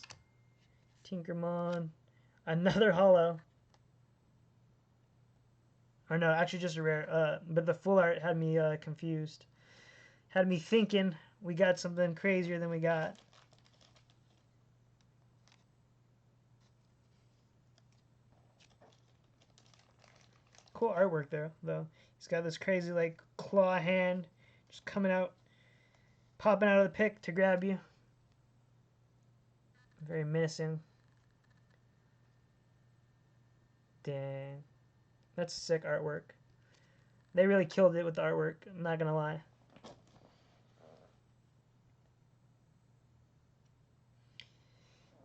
Tinkermon. Another holo. Or no, actually just a rare. But the full art had me confused. Had me thinking we got something crazier than we got. Cool artwork there, though. He's got this crazy, like, claw hand just coming out, popping out of the pick to grab you. Very menacing. Dang. That's sick artwork. They really killed it with the artwork, I'm not gonna lie.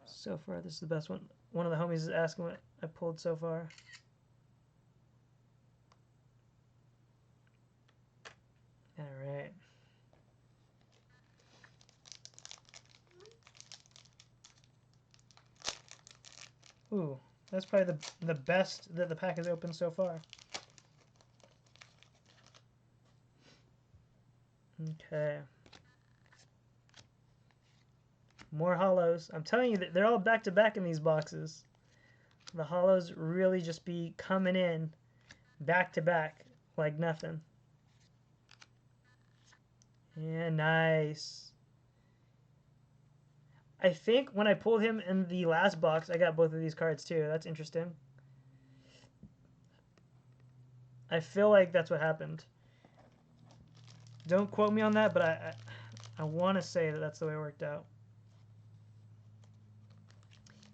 So far, this is the best one. One of the homies is asking what I pulled so far. Alright. Ooh, that's probably the best that the pack has opened so far. Okay. More holos. I'm telling you, they're all back to back in these boxes. The holos really just be coming in back to back like nothing. Yeah, nice. I think when I pulled him in the last box, I got both of these cards too. That's interesting. I feel like that's what happened. Don't quote me on that, but I want to say that that's the way it worked out.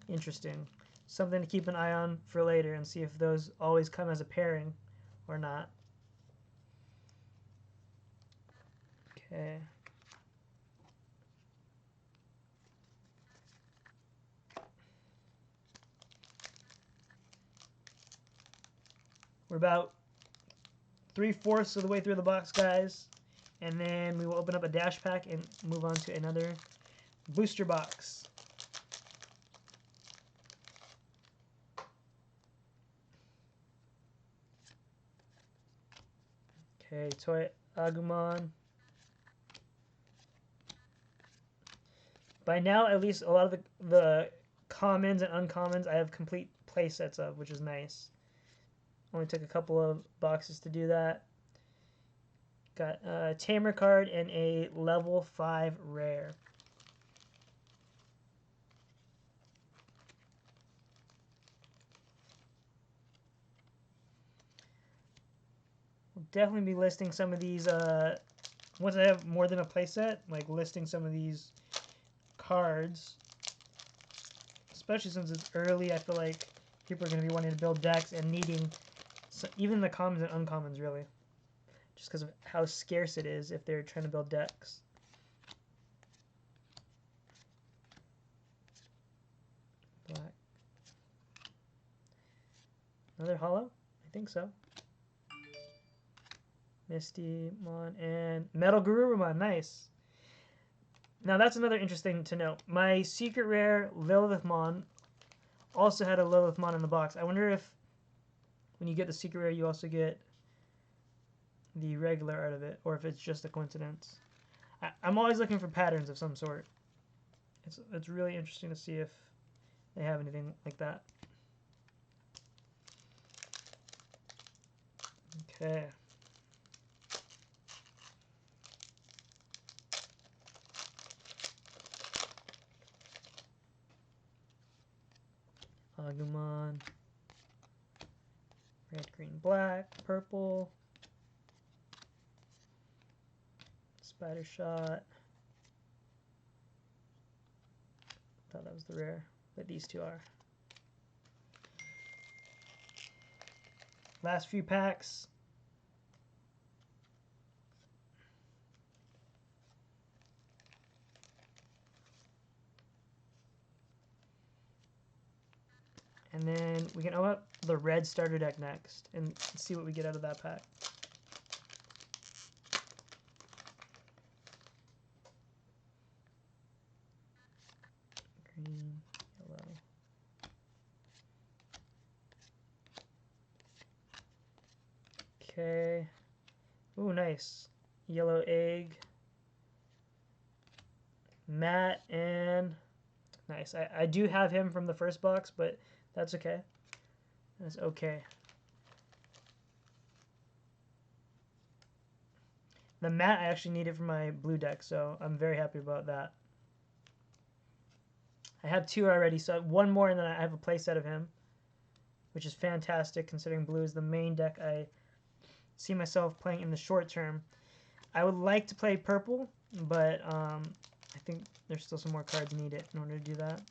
Interesting. Something to keep an eye on for later and see if those always come as a pairing or not. Okay. We're about 3/4 of the way through the box, guys. And then we will open up a dash pack and move on to another booster box. Okay, Toy Agumon. By now, at least a lot of the commons and uncommons I have complete play sets of, which is nice. Only took a couple of boxes to do that. Got a Tamer card and a level 5 rare. We'll definitely be listing some of these, once I have more than a playset, like listing some of these cards. Especially since it's early, I feel like people are going to be wanting to build decks and needing even the commons and uncommons, really. Just because of how scarce it is if they're trying to build decks. Black. Another holo? I think so. Mistymon and Metal Garurumon. Nice. Now that's another interesting to note. My secret rare Lilithmon also had a Lilithmon in the box. I wonder if when you get the secret rare you also get the regular out of it, or if it's just a coincidence. I'm always looking for patterns of some sort. It's really interesting to see if they have anything like that. Okay. Agumon. Red, green, black, purple. Spider Shot. Thought that was the rare, but these two are. Last few packs. And then we can open up the red starter deck next and see what we get out of that pack. Green, yellow. Okay. Ooh, nice. Yellow egg. Matt and nice. I do have him from the first box, but that's okay. That's okay. The Matt I actually needed for my blue deck, so I'm very happy about that. I have two already, so one more and then I have a playset of him, which is fantastic considering blue is the main deck I see myself playing in the short term. I would like to play purple, but I think there's still some more cards needed in order to do that.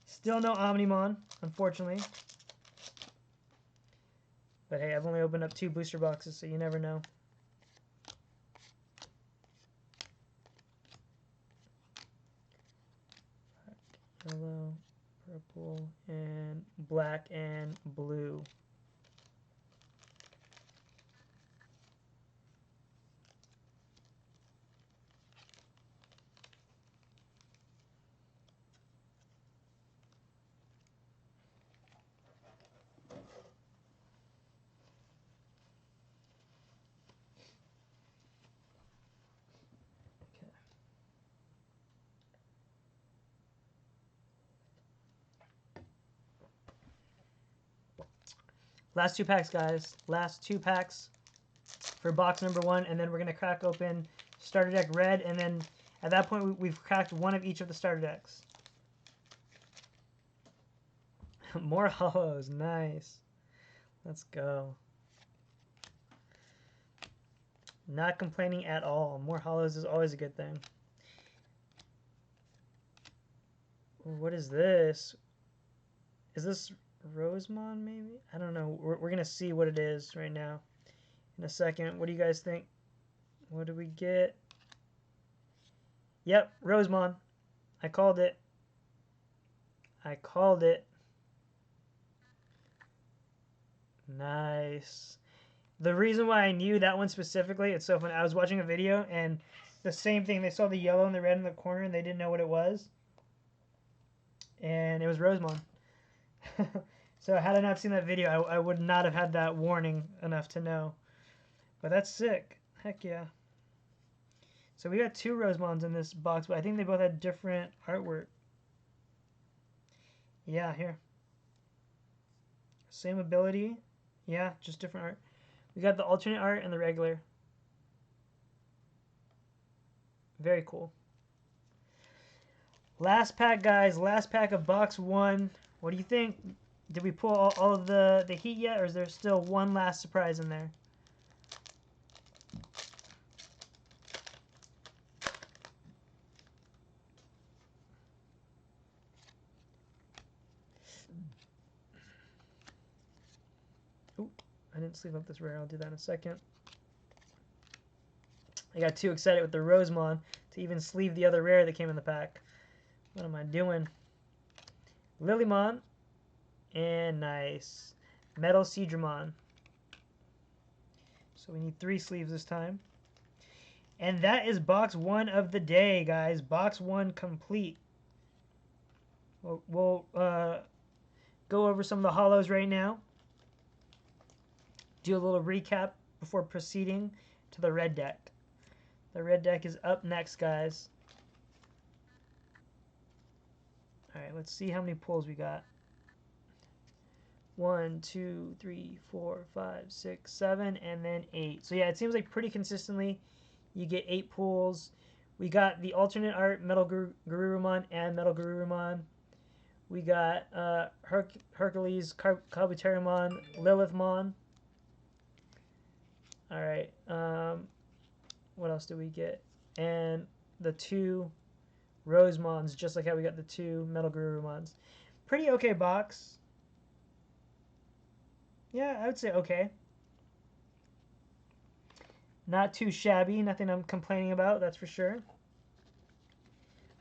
Still no Omnimon, unfortunately. But hey, I've only opened up 2 booster boxes, so you never know. Yellow, purple, and black and blue. Last 2 packs, guys. Last 2 packs for box number 1, and then we're going to crack open starter deck red, and then at that point we've cracked one of each of the starter decks. More holos, nice. Let's go. Not complaining at all. More holos is always a good thing. What is this? Is this Rosemon, maybe? I don't know. We're going to see what it is right now in a second. What do you guys think? What do we get? Yep, Rosemon. I called it. I called it. Nice. The reason why I knew that one specifically, it's so funny. I was watching a video and the same thing. They saw the yellow and the red in the corner and they didn't know what it was. And it was Rosemon. So had I not seen that video, I would not have had that warning enough to know. But that's sick. Heck yeah. So we got 2 Rosemons in this box, but I think they both had different artwork. Yeah, here. Same ability. Yeah, just different art. We got the alternate art and the regular. Very cool. Last pack, guys. Last pack of box 1. What do you think? Did we pull all of the heat yet, or is there still one last surprise in there? Ooh, I didn't sleeve up this rare. I'll do that in a second. I got too excited with the Rosemon to even sleeve the other rare that came in the pack. What am I doing? Lilymon. And nice. Metal Seadramon. So we need 3 sleeves this time. And that is box 1 of the day, guys. Box 1 complete. We'll go over some of the holos right now. Do a little recap before proceeding to the red deck. The red deck is up next, guys. Alright, let's see how many pulls we got. 1, 2, 3, 4, 5, 6, 7, and then 8. So yeah, it seems like pretty consistently you get 8 pulls. We got the alternate art, Metal Garurumon and Metal Garurumon. We got Hercules, Kabuterimon, Lilithmon. Alright, what else did we get? And the 2 Rosemons, just like how we got the 2 Metal Garurumons. Pretty okay box. Yeah, I would say okay. Not too shabby, nothing I'm complaining about, that's for sure.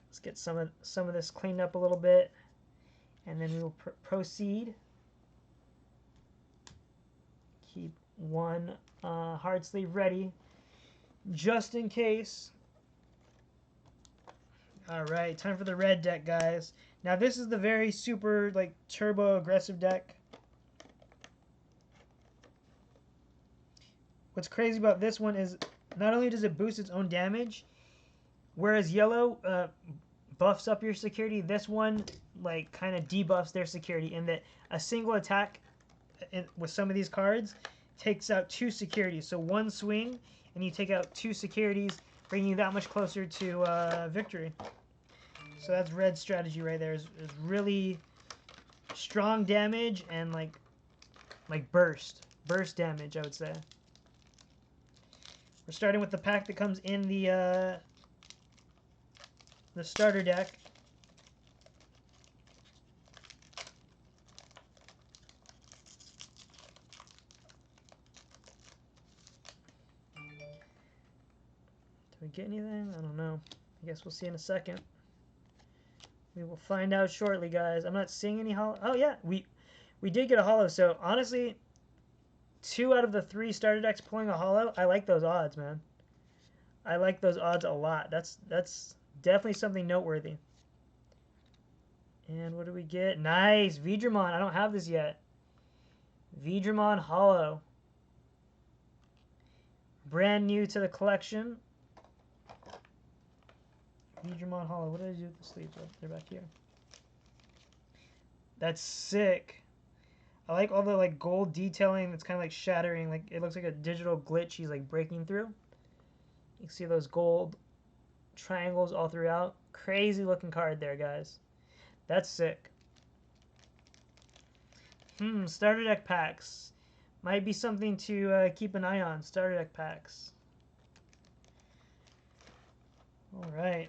Let's get some of this cleaned up a little bit, and then we will proceed. Keep one hard sleeve ready, just in case. All right, time for the red deck, guys. Now this is the very super like turbo aggressive deck. What's crazy about this one is not only does it boost its own damage, whereas yellow buffs up your security, this one like kind of debuffs their security in that a single attack with some of these cards takes out 2 securities. So one swing and you take out 2 securities, bringing you that much closer to victory. So that's red's strategy right there. Is really strong damage and like burst damage, I would say. We're starting with the pack that comes in the starter deck. Did we get anything? I don't know. I guess we'll see in a second. We will find out shortly, guys. I'm not seeing any holo. Oh yeah, we did get a holo. So honestly, 2 out of the 3 starter decks pulling a holo, I like those odds, man. I like those odds a lot. That's definitely something noteworthy. And what do we get? Nice, Vidramon. I don't have this yet. Vidramon holo. Brand new to the collection. Digimon holo. What did I do with the sleeves? Oh, they're back here. That's sick. I like all the like gold detailing that's kind of like shattering. Like it looks like a digital glitch he's like breaking through. You can see those gold triangles all throughout. Crazy looking card there, guys. That's sick. Starter deck packs. Might be something to keep an eye on. Starter deck packs. All right.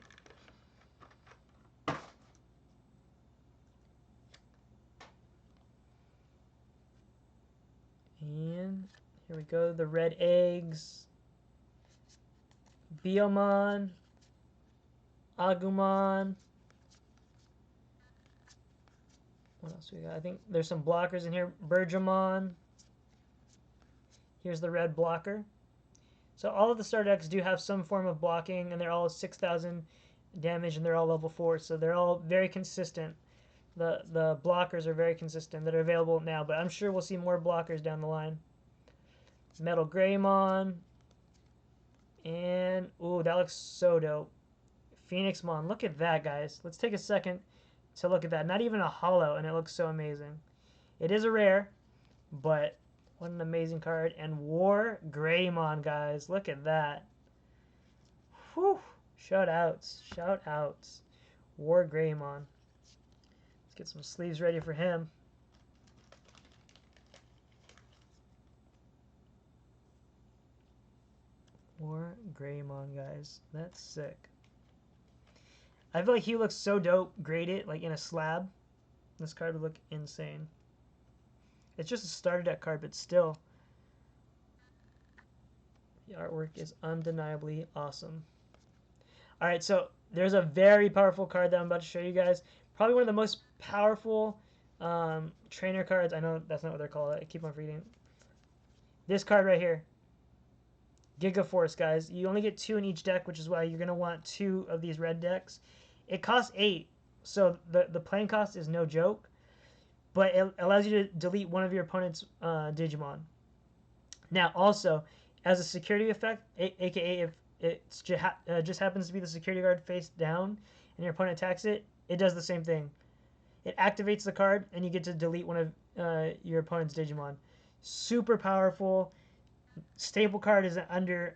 And here we go, the red eggs. Biomon. Agumon. What else we got? I think there's some blockers in here. Bergamon. Here's the red blocker. So all of the starter decks do have some form of blocking, and they're all 6,000 damage, and they're all level 4, so they're all very consistent. The blockers are very consistent that are available now, but I'm sure we'll see more blockers down the line. Metal Greymon. And, ooh, that looks so dope. Phoenixmon. Look at that, guys. Let's take a second to look at that. Not even a holo, and it looks so amazing. It is a rare, but what an amazing card. And War Greymon, guys. Look at that. Whew. Shout outs. Shout outs. War Greymon. Let's get some sleeves ready for him. War Greymon, guys. That's sick. I feel like he looks so dope graded, like in a slab. This card would look insane. It's just a starter deck card, but still. The artwork is undeniably awesome. Alright, so there's a very powerful card that I'm about to show you guys. Probably one of the most powerful trainer cards. I know that's not what they're called. I keep on reading. This card right here. Giga Force, guys. You only get 2 in each deck, which is why you're going to want 2 of these red decks. It costs 8, so the playing cost is no joke, but it allows you to delete one of your opponent's Digimon. Now, also, as a security effect, aka if it just happens to be the security guard face down and your opponent attacks it, it does the same thing. It activates the card, and you get to delete one of your opponent's Digimon. Super powerful. Staple card is an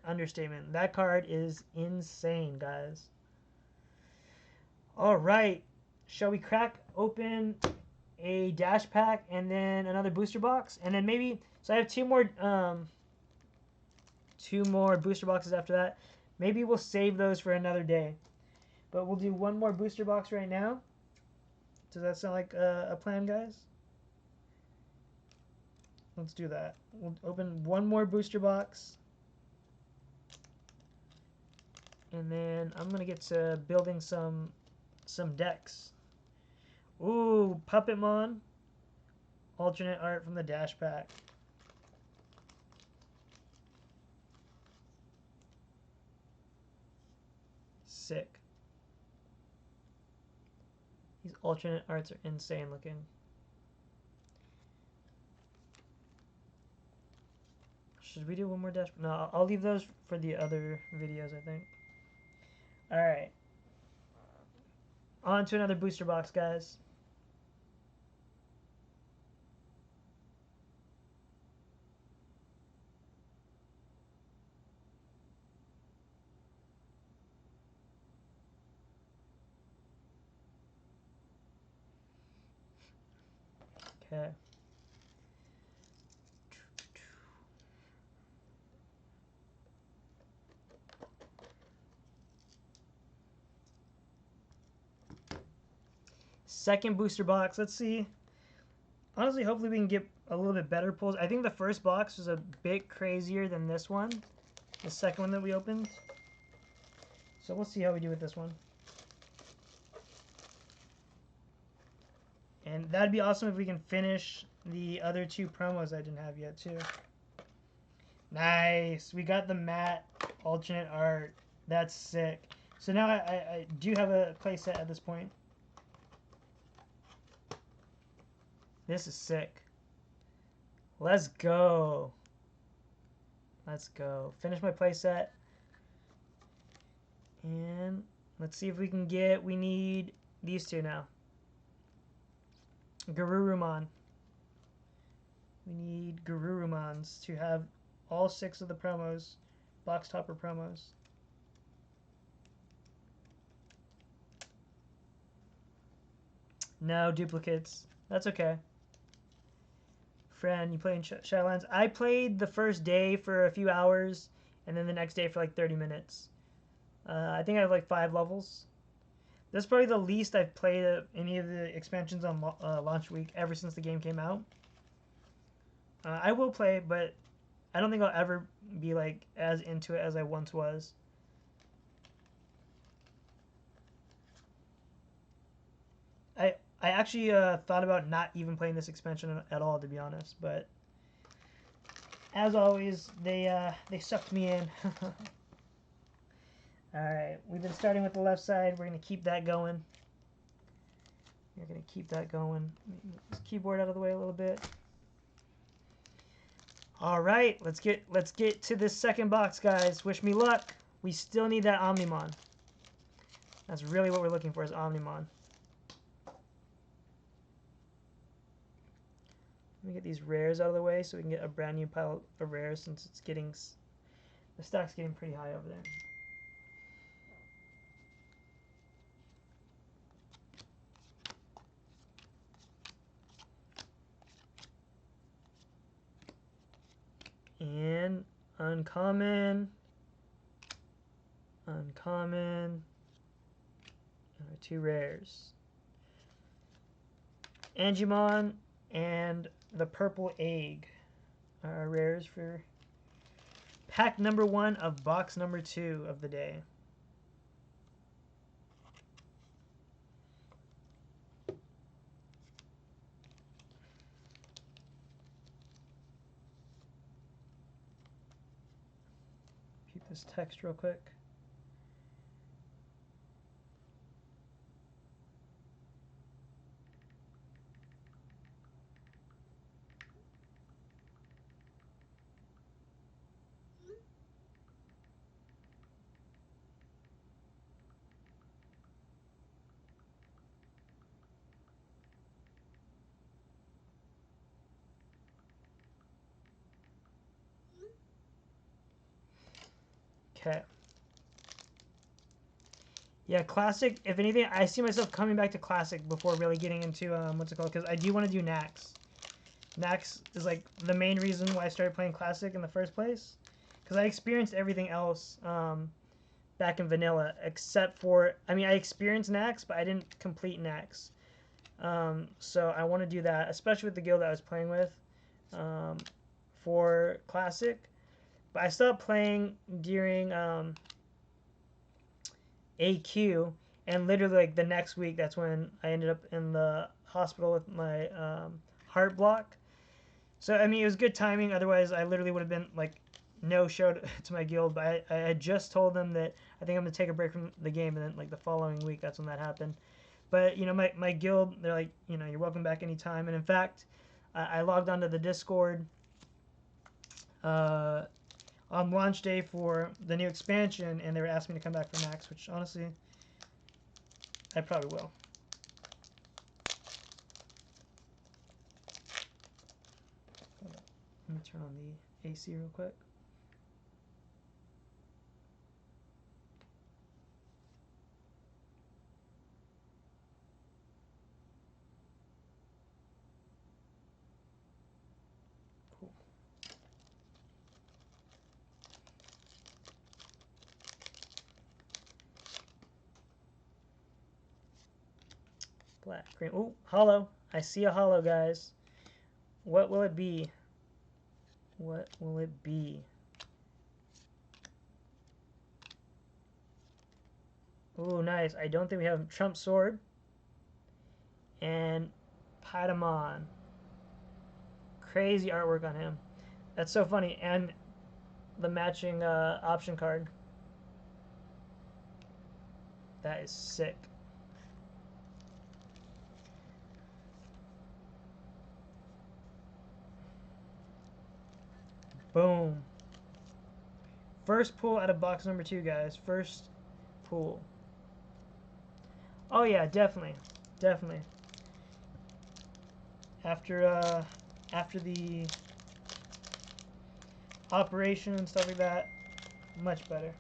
understatement. That card is insane, guys. All right, shall we crack open a dash pack and then another booster box, and then maybe so I have two more booster boxes after that. Maybe we'll save those for another day, but we'll do one more booster box right now. Does that sound like a plan, guys? Let's do that. We'll open one more booster box. And then I'm going to get to building some decks. Ooh, Puppetmon. Alternate art from the Dash Pack. Sick. These alternate arts are insane looking. Should we do one more dash? No, I'll leave those for the other videos, I think. Alright. On to another booster box, guys. Okay. Second booster box. Let's see. Honestly, hopefully we can get a little bit better pulls. I think the first box was a bit crazier than this one. The second one that we opened. So we'll see how we do with this one. And that'd be awesome if we can finish the other 2 promos I didn't have yet, too. Nice. We got the matte alternate art. That's sick. So now I do have a playset at this point. This is sick. Let's go. Let's go. Finish my playset. And let's see if we can get... We need these 2 now. Garurumon. We need Garurumons to have all 6 of the promos. Box topper promos. No duplicates. That's okay. Friend, you playing Shadowlands? I played the first day for a few hours, and then the next day for like 30 minutes. I think I have like 5 levels. This is probably the least I've played any of the expansions on launch week ever since the game came out. I will play, but I don't think I'll ever be like as into it as I once was. I actually thought about not even playing this expansion at all, to be honest, but as always, they sucked me in. Alright, we've been starting with the left side. We're going to keep that going. We're going to keep that going. Move this keyboard out of the way a little bit. Alright, let's get to this second box, guys. Wish me luck. We still need that Omnimon. That's really what we're looking for, is Omnimon. Let me get these rares out of the way so we can get a brand new pile of rares, since it's getting, the stock's getting pretty high over there. And uncommon, and our two rares. Digimon and the purple egg are our rares for pack number 1 of box number 2 of the day. Keep this text real quick. Okay. Yeah, Classic, if anything, I see myself coming back to Classic before really getting into, what's it called? Because I do want to do Nax. Nax is, like, the main reason why I started playing Classic in the first place. Because I experienced everything else back in Vanilla, except for, I mean, I experienced Nax, but I didn't complete Nax. So I want to do that, especially with the guild that I was playing with for Classic. But I stopped playing during AQ, and literally like the next week, that's when I ended up in the hospital with my heart block. So I mean, it was good timing. Otherwise, I literally would have been like no show to my guild. But I had just told them that I think I'm gonna take a break from the game, and then like the following week, that's when that happened. But you know, my guild, they're like, you know, you're welcome back anytime. And in fact, I logged onto the Discord on launch day for the new expansion, and they were asking me to come back for Nax, which honestly, I probably will. Let me turn on the AC real quick. Cool. Black, green. Ooh, hollow. I see a hollow, guys. What will it be? What will it be? Ooh, nice. I don't think we have Trump Sword. And Patamon. Crazy artwork on him. That's so funny. And the matching option card. That is sick. Boom. First pull out of box number 2, guys. First pull. Oh yeah, definitely. Definitely. After the operation and stuff like that, much better.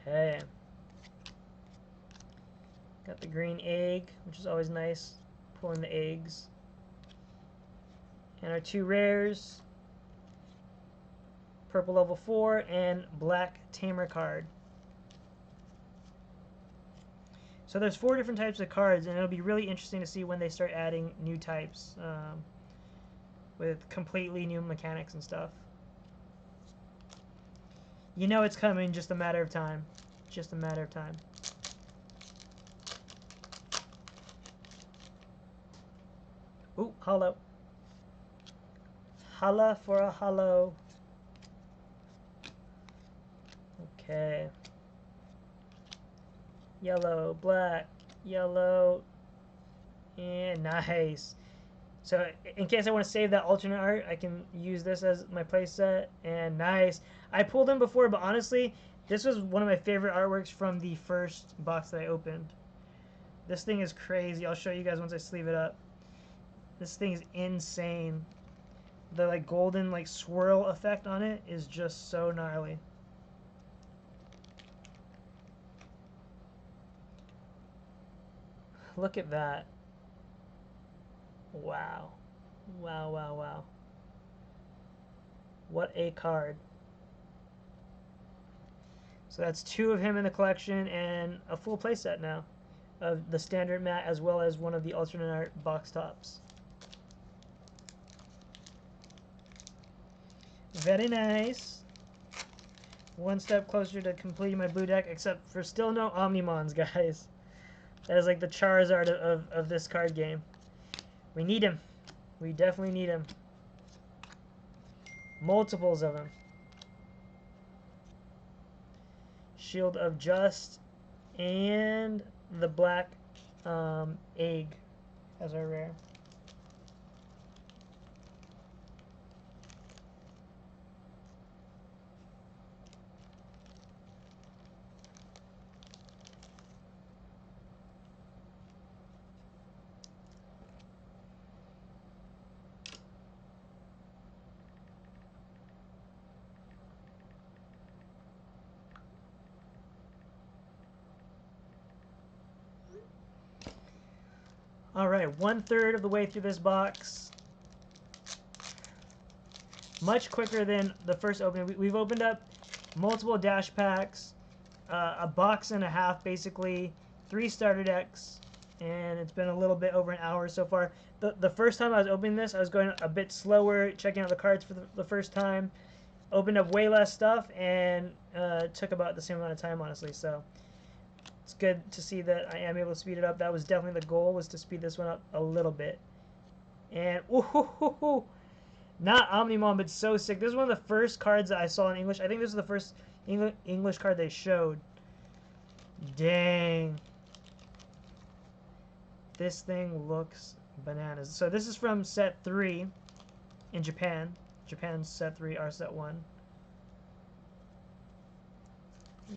Okay. Got the green egg, which is always nice. Pulling the eggs. And our two rares. Purple level 4 and black Tamer card. So there's 4 different types of cards, and it'll be really interesting to see when they start adding new types with completely new mechanics and stuff. You know it's coming, just a matter of time. Just a matter of time. Ooh, hollow. Holla for a hollow. Okay. Yellow, black, yellow, and nice. So in case I want to save that alternate art, I can use this as my playset, and nice. I pulled them before, but honestly, this was one of my favorite artworks from the first box that I opened. This thing is crazy. I'll show you guys once I sleeve it up. This thing is insane. The like golden like swirl effect on it is just so gnarly. Look at that. Wow. Wow, wow, wow. What a card. So that's 2 of him in the collection and a full playset now of the standard mat as well as one of the alternate art box tops. Very nice. One step closer to completing my blue deck, except for still no Omnimons, guys. That is like the Charizard of this card game. We need him. We definitely need him. Multiples of him. Shield of Just and the black egg as our rare. All right, 1/3 of the way through this box. Much quicker than the first opening. We've opened up multiple dash packs, a box and a half basically, 3 starter decks, and it's been a little bit over an hour so far. The first time I was opening this, I was going a bit slower, checking out the cards for the first time. Opened up way less stuff and took about the same amount of time, honestly. So it's good to see that I am able to speed it up. That was definitely the goal, was to speed this one up a little bit. And ooh, not Omnimon, but so sick. This is one of the first cards that I saw in English. I think this is the first English card they showed. Dang. This thing looks bananas. So this is from set 3 in Japan. Japan's set 3, our set 1.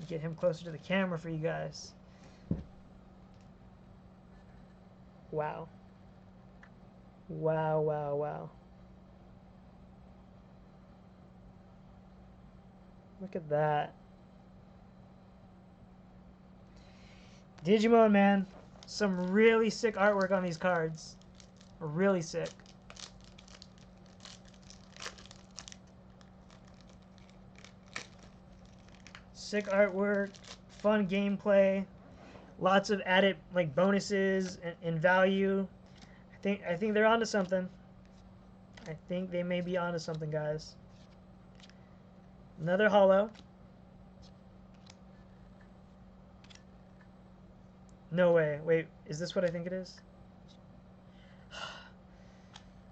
Get him closer to the camera for you guys. Wow. Wow, wow, wow. Look at that. Digimon, man. Some really sick artwork on these cards. Really sick. Sick artwork, fun gameplay, lots of added like bonuses and value. I think they're onto something. I think they may be onto something, guys. Another hollow. No way. Wait, is this what I think it is?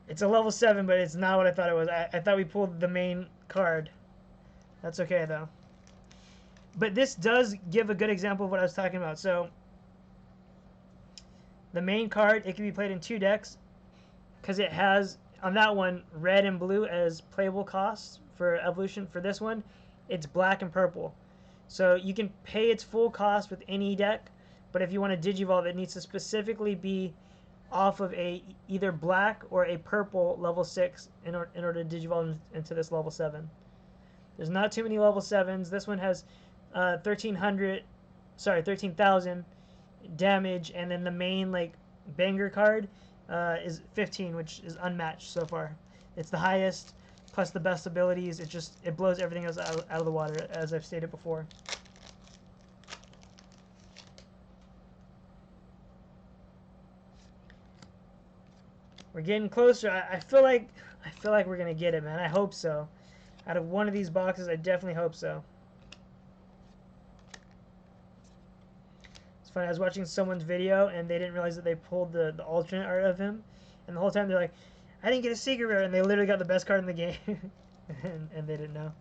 It's a level 7, but it's not what I thought it was. I thought we pulled the main card. That's okay, though. But this does give a good example of what I was talking about. So, the main card, it can be played in 2 decks, because it has, on that one, red and blue as playable costs for evolution. For this one, it's black and purple. So you can pay its full cost with any deck, but if you want to digivolve, it needs to specifically be off of a either black or a purple level 6 in order to digivolve into this level 7. There's not too many level 7s. This one has 13,000 damage, and then the main like banger card is 15, which is unmatched so far. It's the highest, plus the best abilities. It blows everything else out of the water, as I've stated before. We're getting closer. I feel like we're gonna get it, man. I hope so. Out of one of these boxes, I definitely hope so. It's funny. I was watching someone's video and they didn't realize that they pulled the alternate art of him, And the whole time they're like, I didn't get a secret rare, and they literally got the best card in the game, and they didn't know.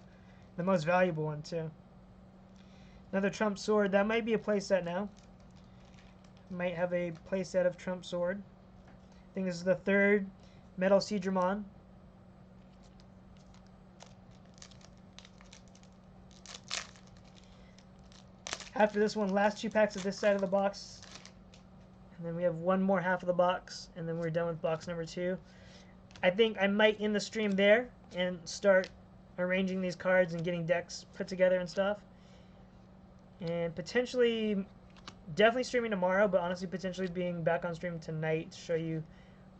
The most valuable one too. Another Trump Sword. That might be a playset now. Might have a playset of Trump Sword. I think this is the third Metal Digimon. After this one, last 2 packs of this side of the box. And then we have one more half of the box, and then we're done with box number 2. I think I might end the stream there and start arranging these cards and getting decks put together and stuff. And potentially, definitely streaming tomorrow, but honestly potentially being back on stream tonight to show you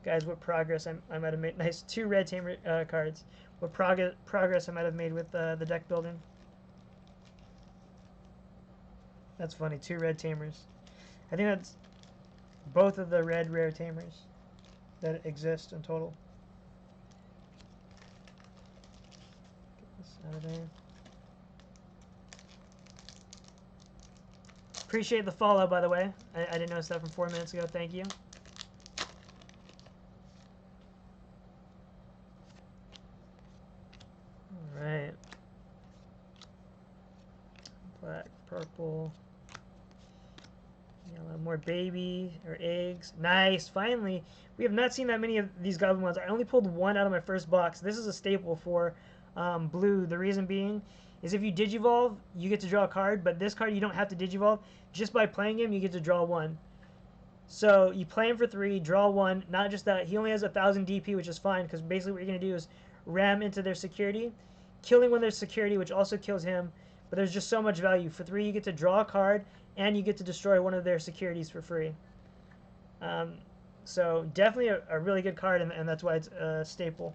guys what progress I might have made. Nice 2 red Tamer cards. What progress I might have made with the deck building. That's funny, 2 red Tamers. I think that's both of the red rare Tamers that exist in total. Get this out of there. Appreciate the follow, by the way. I didn't notice that from 4 minutes ago. Thank you. All right. Black, purple, yellow, more baby or eggs. Nice, finally. We have not seen that many of these goblin ones. I only pulled 1 out of my first box. This is a staple for blue. The reason being is if you digivolve, you get to draw a card, but this card you don't have to digivolve. Just by playing him, you get to draw 1. So you play him for 3, draw 1. Not just that, he only has 1,000 DP, which is fine, because basically what you're going to do is ram into their security, killing one of their security, which also kills him. But there's just so much value. For 3, you get to draw a card, and you get to destroy one of their securities for free. So definitely a really good card, and that's why it's a staple.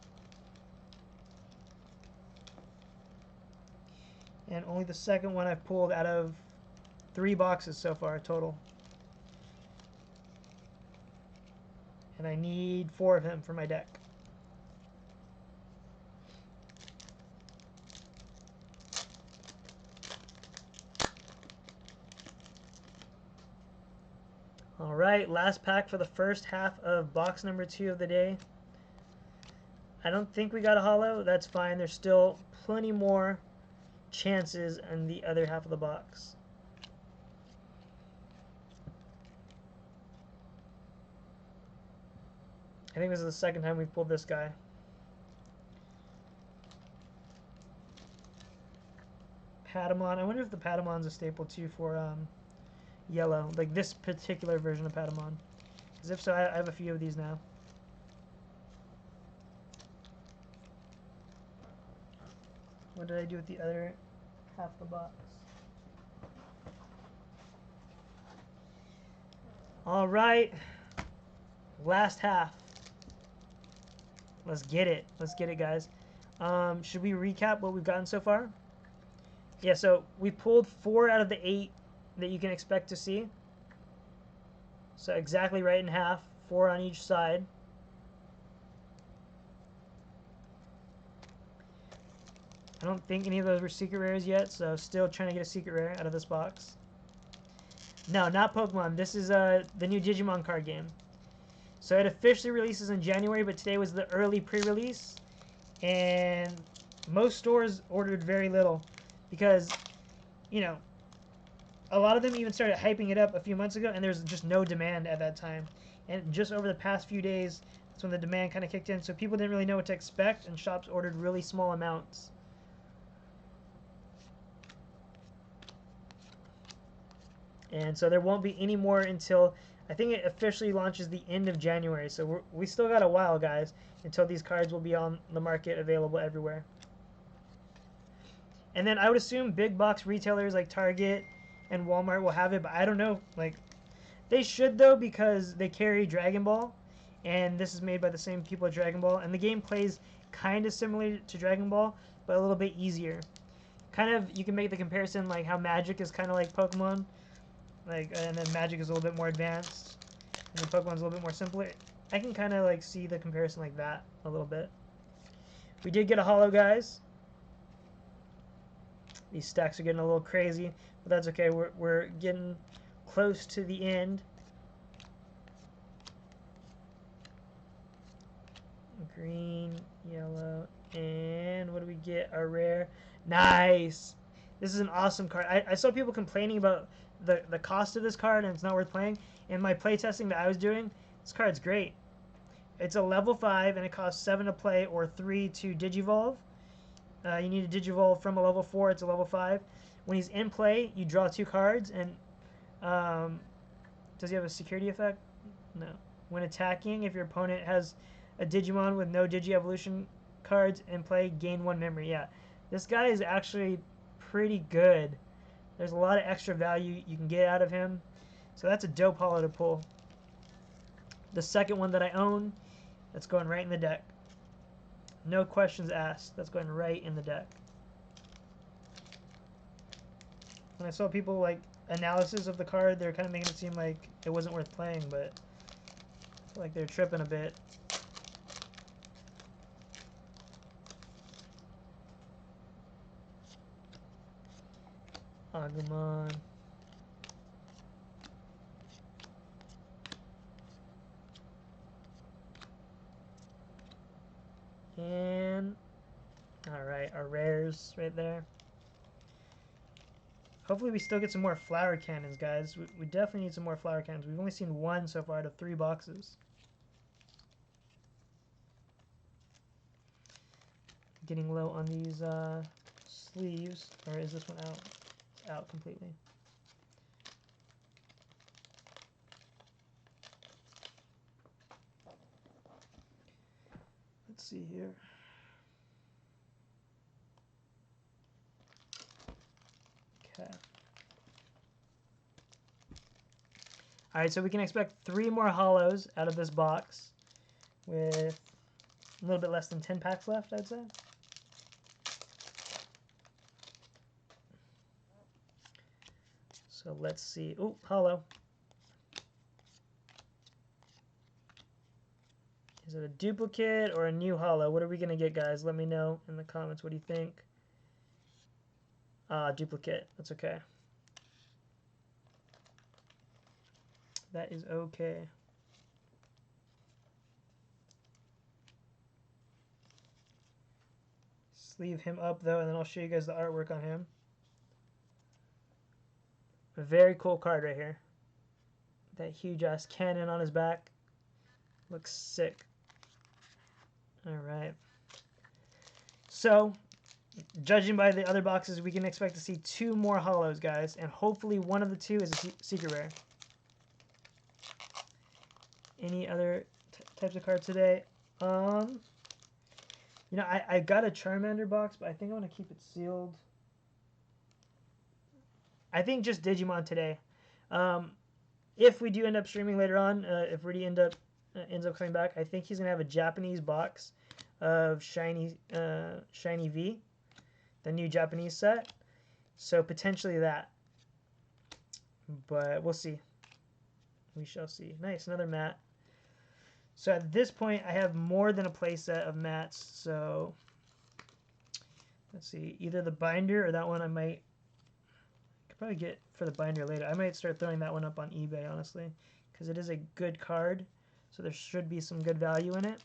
And only the second one I've pulled out of 3 boxes so far total. And I need 4 of him for my deck. Alright, last pack for the first half of box number 2 of the day. I don't think we got a holo. That's fine. There's still plenty more chances in the other half of the box. I think this is the second time we've pulled this guy. Patamon. I wonder if the Patamon's a staple too for yellow. Like this particular version of Patamon. Because if so, I have a few of these now. What did I do with the other half of the box? Alright. Last half. Let's get it. Let's get it, guys. Should we recap what we've gotten so far? Yeah, so we pulled 4 out of the 8 that you can expect to see. So exactly right in half. 4 on each side. I don't think any of those were secret rares yet, so still trying to get a secret rare out of this box. No, not Pokemon. This is the new Digimon card game. So it officially releases in January, but today was the early pre-release. And most stores ordered very little because, you know, a lot of them even started hyping it up a few months ago, and there's just no demand at that time. And just over the past few days, that's when the demand kind of kicked in. So people didn't really know what to expect, and shops ordered really small amounts. And so there won't be any more until, I think it officially launches the end of January. So we still got a while, guys, until these cards will be on the market, available everywhere. And then I would assume big box retailers like Target and Walmart will have it, but I don't know. Like, they should, though, because they carry Dragon Ball, and this is made by the same people at Dragon Ball, and the game plays kind of similar to Dragon Ball, but a little bit easier. Kind of, you can make the comparison like how Magic is kind of like Pokemon. Like, and then Magic is a little bit more advanced, and then Pokemon's a little bit more simpler. I can kind of like see the comparison like that a little bit. We did get a holo, guys. These stacks are getting a little crazy, but that's okay. We're getting close to the end. Green, yellow, and what do we get? A rare. Nice! This is an awesome card. I saw people complaining about the cost of this card and it's not worth playing. In my playtesting that I was doing, this card's great. It's a level 5 and it costs 7 to play or 3 to digivolve. You need to digivolve from a level 4, it's a level 5. When he's in play, you draw 2 cards and does he have a security effect? No. When attacking, if your opponent has a Digimon with no Digi-Evolution cards in play, gain 1 memory. Yeah, this guy is actually pretty good. There's a lot of extra value you can get out of him. So that's a dope holo to pull. The second one that I own, that's going right in the deck. No questions asked. That's going right in the deck. When I saw people like analysis of the card, they're kind of making it seem like it wasn't worth playing, but I feel like they're tripping a bit. Agumon. And alright, our rares right there. Hopefully we still get some more flower cannons, guys. We definitely need some more flower cannons. We've only seen 1 so far out of 3 boxes. Getting low on these sleeves. Or is this one out? It's out completely. Let's see here. Okay. Alright, so we can expect 3 more holos out of this box with a little bit less than 10 packs left, I'd say. So let's see. Oh, holo. Is it a duplicate or a new holo? What are we going to get, guys? Let me know in the comments. What do you think? Duplicate. That's okay. That is okay. Sleeve him up, though, and then I'll show you guys the artwork on him. A very cool card right here. That huge-ass cannon on his back. Looks sick. Alright. So, judging by the other boxes, we can expect to see 2 more holos, guys. And hopefully one of the 2 is a secret rare. Any other types of cards today? You know, I got a Charmander box, but I think I want to keep it sealed. I think just Digimon today. If we do end up streaming later on, if Rudy ends up coming back, I think he's gonna have a Japanese box of Shiny V, the new Japanese set. So potentially that, but we'll see. We shall see. Nice, another mat. So at this point, I have more than a playset of mats. So let's see, either the binder or that one I might. Probably get for the binder later. I might start throwing that one up on eBay, honestly, because it is a good card, so there should be some good value in it.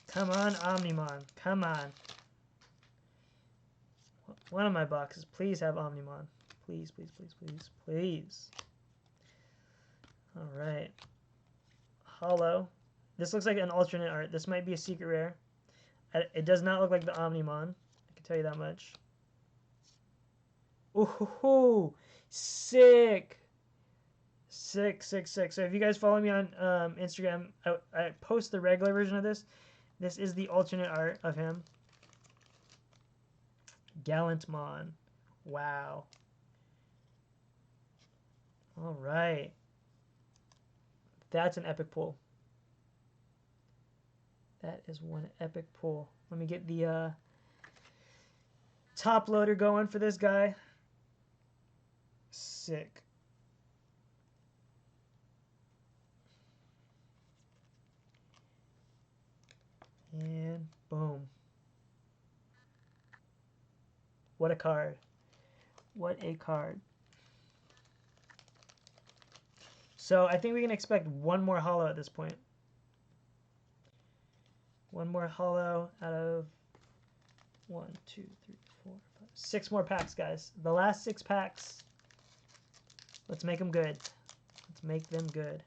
Come on, Omnimon. Come on. One of my boxes, please have Omnimon. Please, please, please, please, please. All right. Holo. This looks like an alternate art. This might be a secret rare. It does not look like the Omnimon. I can tell you that much. Ooh, sick. Sick, sick, sick. So if you guys follow me on Instagram, I post the regular version of this. This is the alternate art of him. Gallantmon. Wow. All right. That's an epic pull. That is one epic pull. Let me get the top loader going for this guy. Sick. And boom. What a card. What a card. So I think we can expect one more holo at this point. One more holo out of 1, 2, 3, 4, 5, 6 more packs, guys. The last 6 packs. Let's make them good. Let's make them good.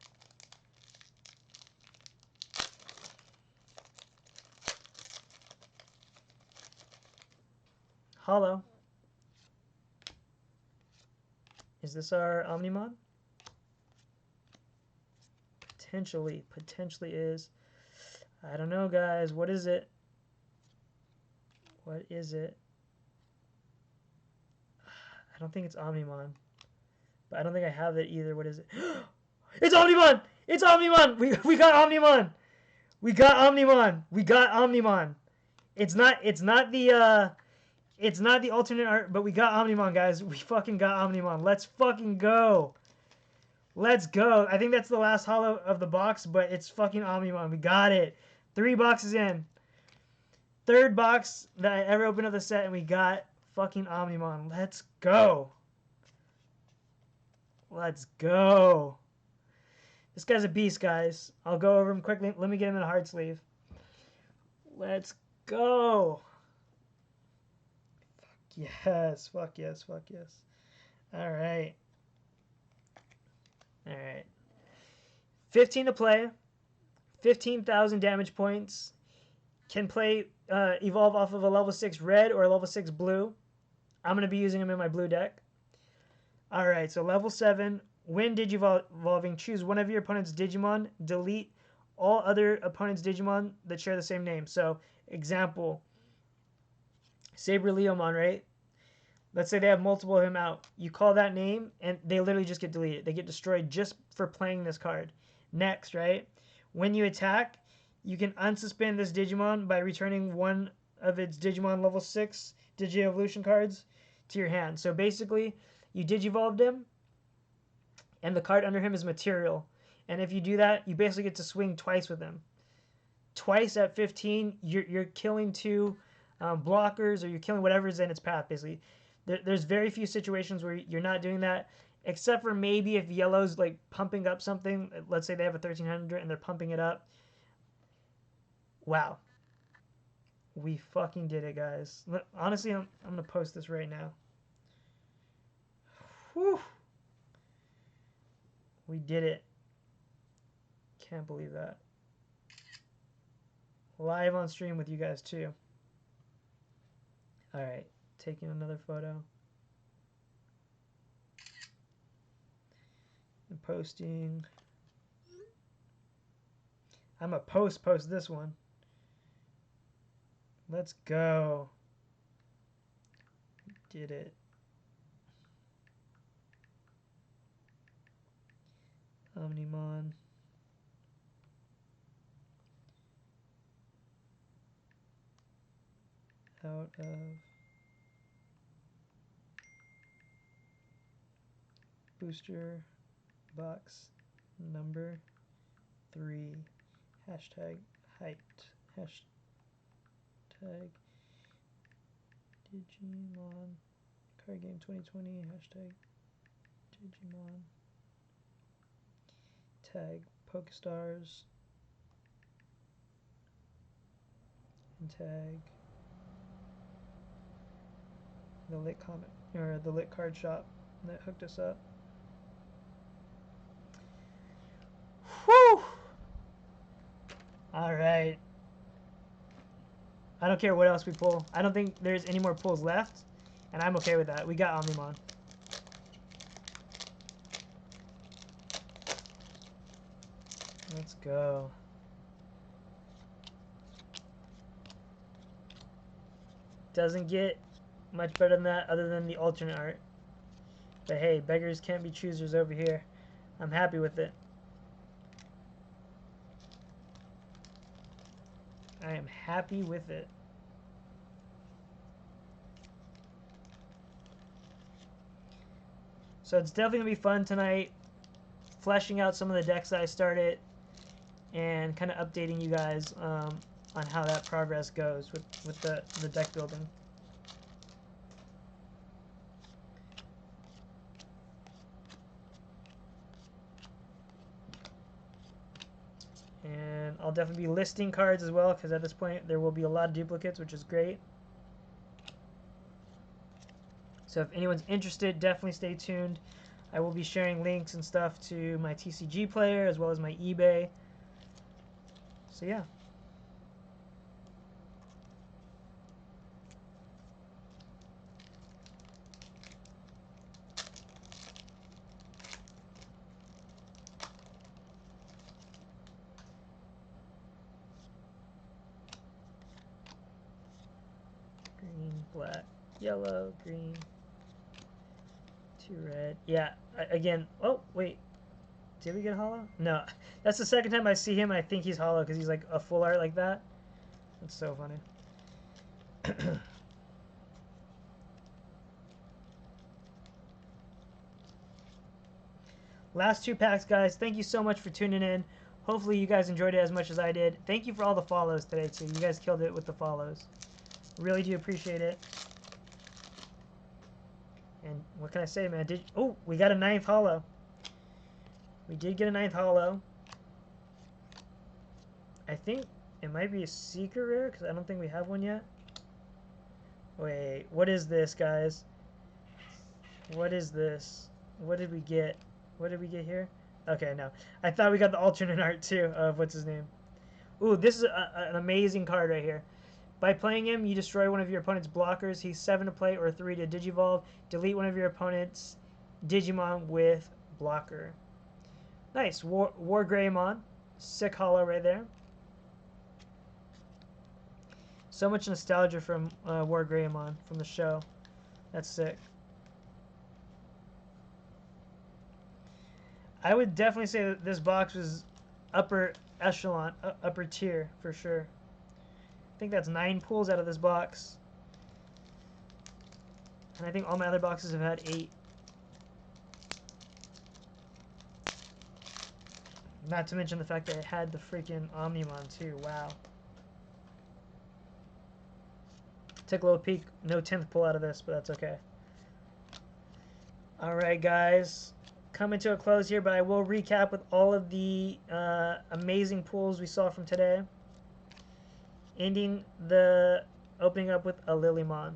Holo. Is this our Omnimon? Potentially is. I don't know, guys. What is it? What is it? I don't think it's Omnimon. But I don't think I have it either. What is it? It's Omnimon! It's Omnimon! We got Omnimon! We got Omnimon! We got Omnimon! It's not the alternate art, but we got Omnimon, guys. We fucking got Omnimon. Let's fucking go. Let's go. I think that's the last holo of the box, but it's fucking Omnimon. We got it. 3 boxes in. 3rd box that I ever opened up the set, and we got fucking Omnimon. Let's go. Let's go. This guy's a beast, guys. I'll go over him quickly. Let me get him in a hard sleeve. Let's go. Yes, fuck yes, fuck yes. All right. All right. 15 to play. 15,000 damage points. Can play, evolve off of a level 6 red or a level 6 blue. I'm going to be using him in my blue deck. All right, so level 7. When Digivolving, choose one of your opponent's Digimon. Delete all other opponent's Digimon that share the same name. So, example, Saber Leomon, right? Let's say they have multiple of him out. You call that name, and they literally just get deleted. They get destroyed just for playing this card. Next, right? When you attack, you can unsuspend this Digimon by returning one of its Digimon level 6 Digi-Evolution cards to your hand. So basically, you Digivolved him, and the card under him is material. And if you do that, you basically get to swing twice with him. Twice at 15, you're killing 2 blockers, or you're killing whatever's in its path, basically. There's very few situations where you're not doing that, except for maybe if yellow's like pumping up something. Let's say they have a 1300 and they're pumping it up. Wow. We fucking did it, guys. Honestly, I'm going to post this right now. Whew. We did it. Can't believe that. Live on stream with you guys, too. Alright, taking another photo. And posting. I'm a post this one. Let's go. We did it. Omnimon. Out of booster box number 3. Hashtag hyped. Hashtag Digimon card game 2020. Hashtag Digimon. Tag Pokestars. And tag the lit comic or the lit card shop that hooked us up. Whew! All right. I don't care what else we pull. I don't think there's any more pulls left, and I'm okay with that. We got Omnimon. Let's go. Doesn't get much better than that other than the alternate art. But hey, beggars can't be choosers over here. I'm happy with it. I am happy with it. So it's definitely going to be fun tonight, fleshing out some of the decks that I started and kind of updating you guys on how that progress goes with the deck building. I'll definitely be listing cards as well, because at this point there will be a lot of duplicates, which is great. So if anyone's interested, definitely stay tuned. I will be sharing links and stuff to my TCG player as well as my eBay. So yeah. Green, black, yellow, green, 2 red. Yeah, again, oh, wait. Did we get hollow? No. That's the second time I see him and I think he's hollow because he's like a full art like that. That's so funny. Last 2 packs, guys. Thank you so much for tuning in. Hopefully you guys enjoyed it as much as I did. Thank you for all the follows today, too. You guys killed it with the follows. Really do appreciate it. And what can I say, man? Oh, we got a 9th hollow. We did get a 9th hollow. I think it might be a secret rare because I don't think we have one yet. Wait, what is this, guys? What is this? What did we get? What did we get here? Okay, no. I thought we got the alternate art too of what's his name. Ooh, this is an amazing card right here. By playing him, you destroy one of your opponent's blockers. He's 7 to play or 3 to digivolve. Delete one of your opponent's Digimon with blocker. Nice. War Greymon. Sick hollow right there. So much nostalgia from War Greymon from the show. That's sick. I would definitely say that this box was upper echelon, upper tier for sure. I think that's 9 pulls out of this box. And I think all my other boxes have had 8. Not to mention the fact that it had the freaking Omnimon too. Wow. Took a little peek. No 10th pull out of this, but that's okay. Alright, guys. Coming to a close here, but I will recap with all of the amazing pulls we saw from today. Ending the opening up with a Lilymon.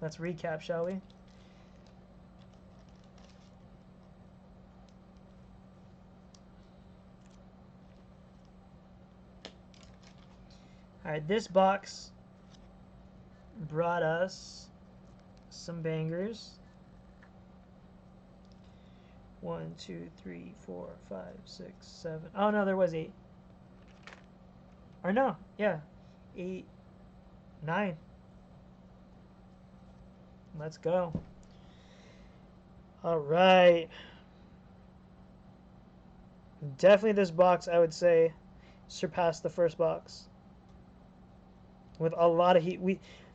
Let's recap, shall we? Alright, this box brought us some bangers. 1, 2, 3, 4, 5, 6, 7. Oh no, there was 8. Or no, yeah. 8, 9. Let's go. Alright. Definitely this box, I would say, surpassed the first box. With a lot of heat.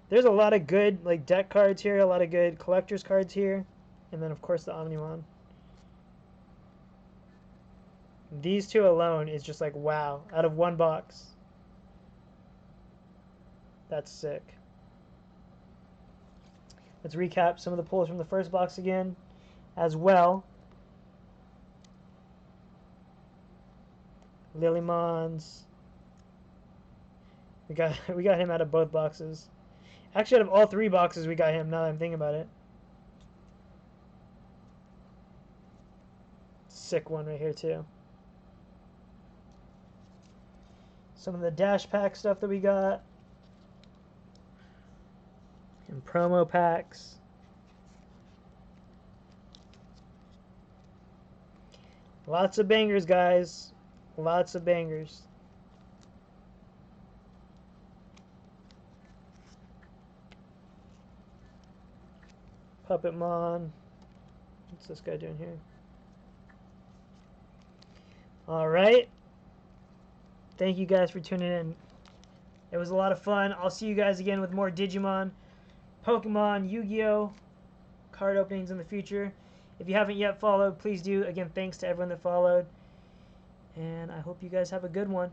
There's a lot of good like deck cards here, a lot of good collector's cards here, and then of course the Omnimon. These 2 alone is just like wow, out of 1 box. That's sick. Let's recap some of the pulls from the first box again as well. Lilymons. We got him out of both boxes. Actually, out of all 3 boxes, we got him, now that I'm thinking about it. Sick one right here, too. Some of the dash pack stuff that we got. And promo packs. Lots of bangers, guys. Lots of bangers. Puppetmon. What's this guy doing here? Alright. Thank you guys for tuning in. It was a lot of fun. I'll see you guys again with more Digimon, Pokemon, Yu-Gi-Oh! Card openings in the future. If you haven't yet followed, please do. Again, thanks to everyone that followed. And I hope you guys have a good one.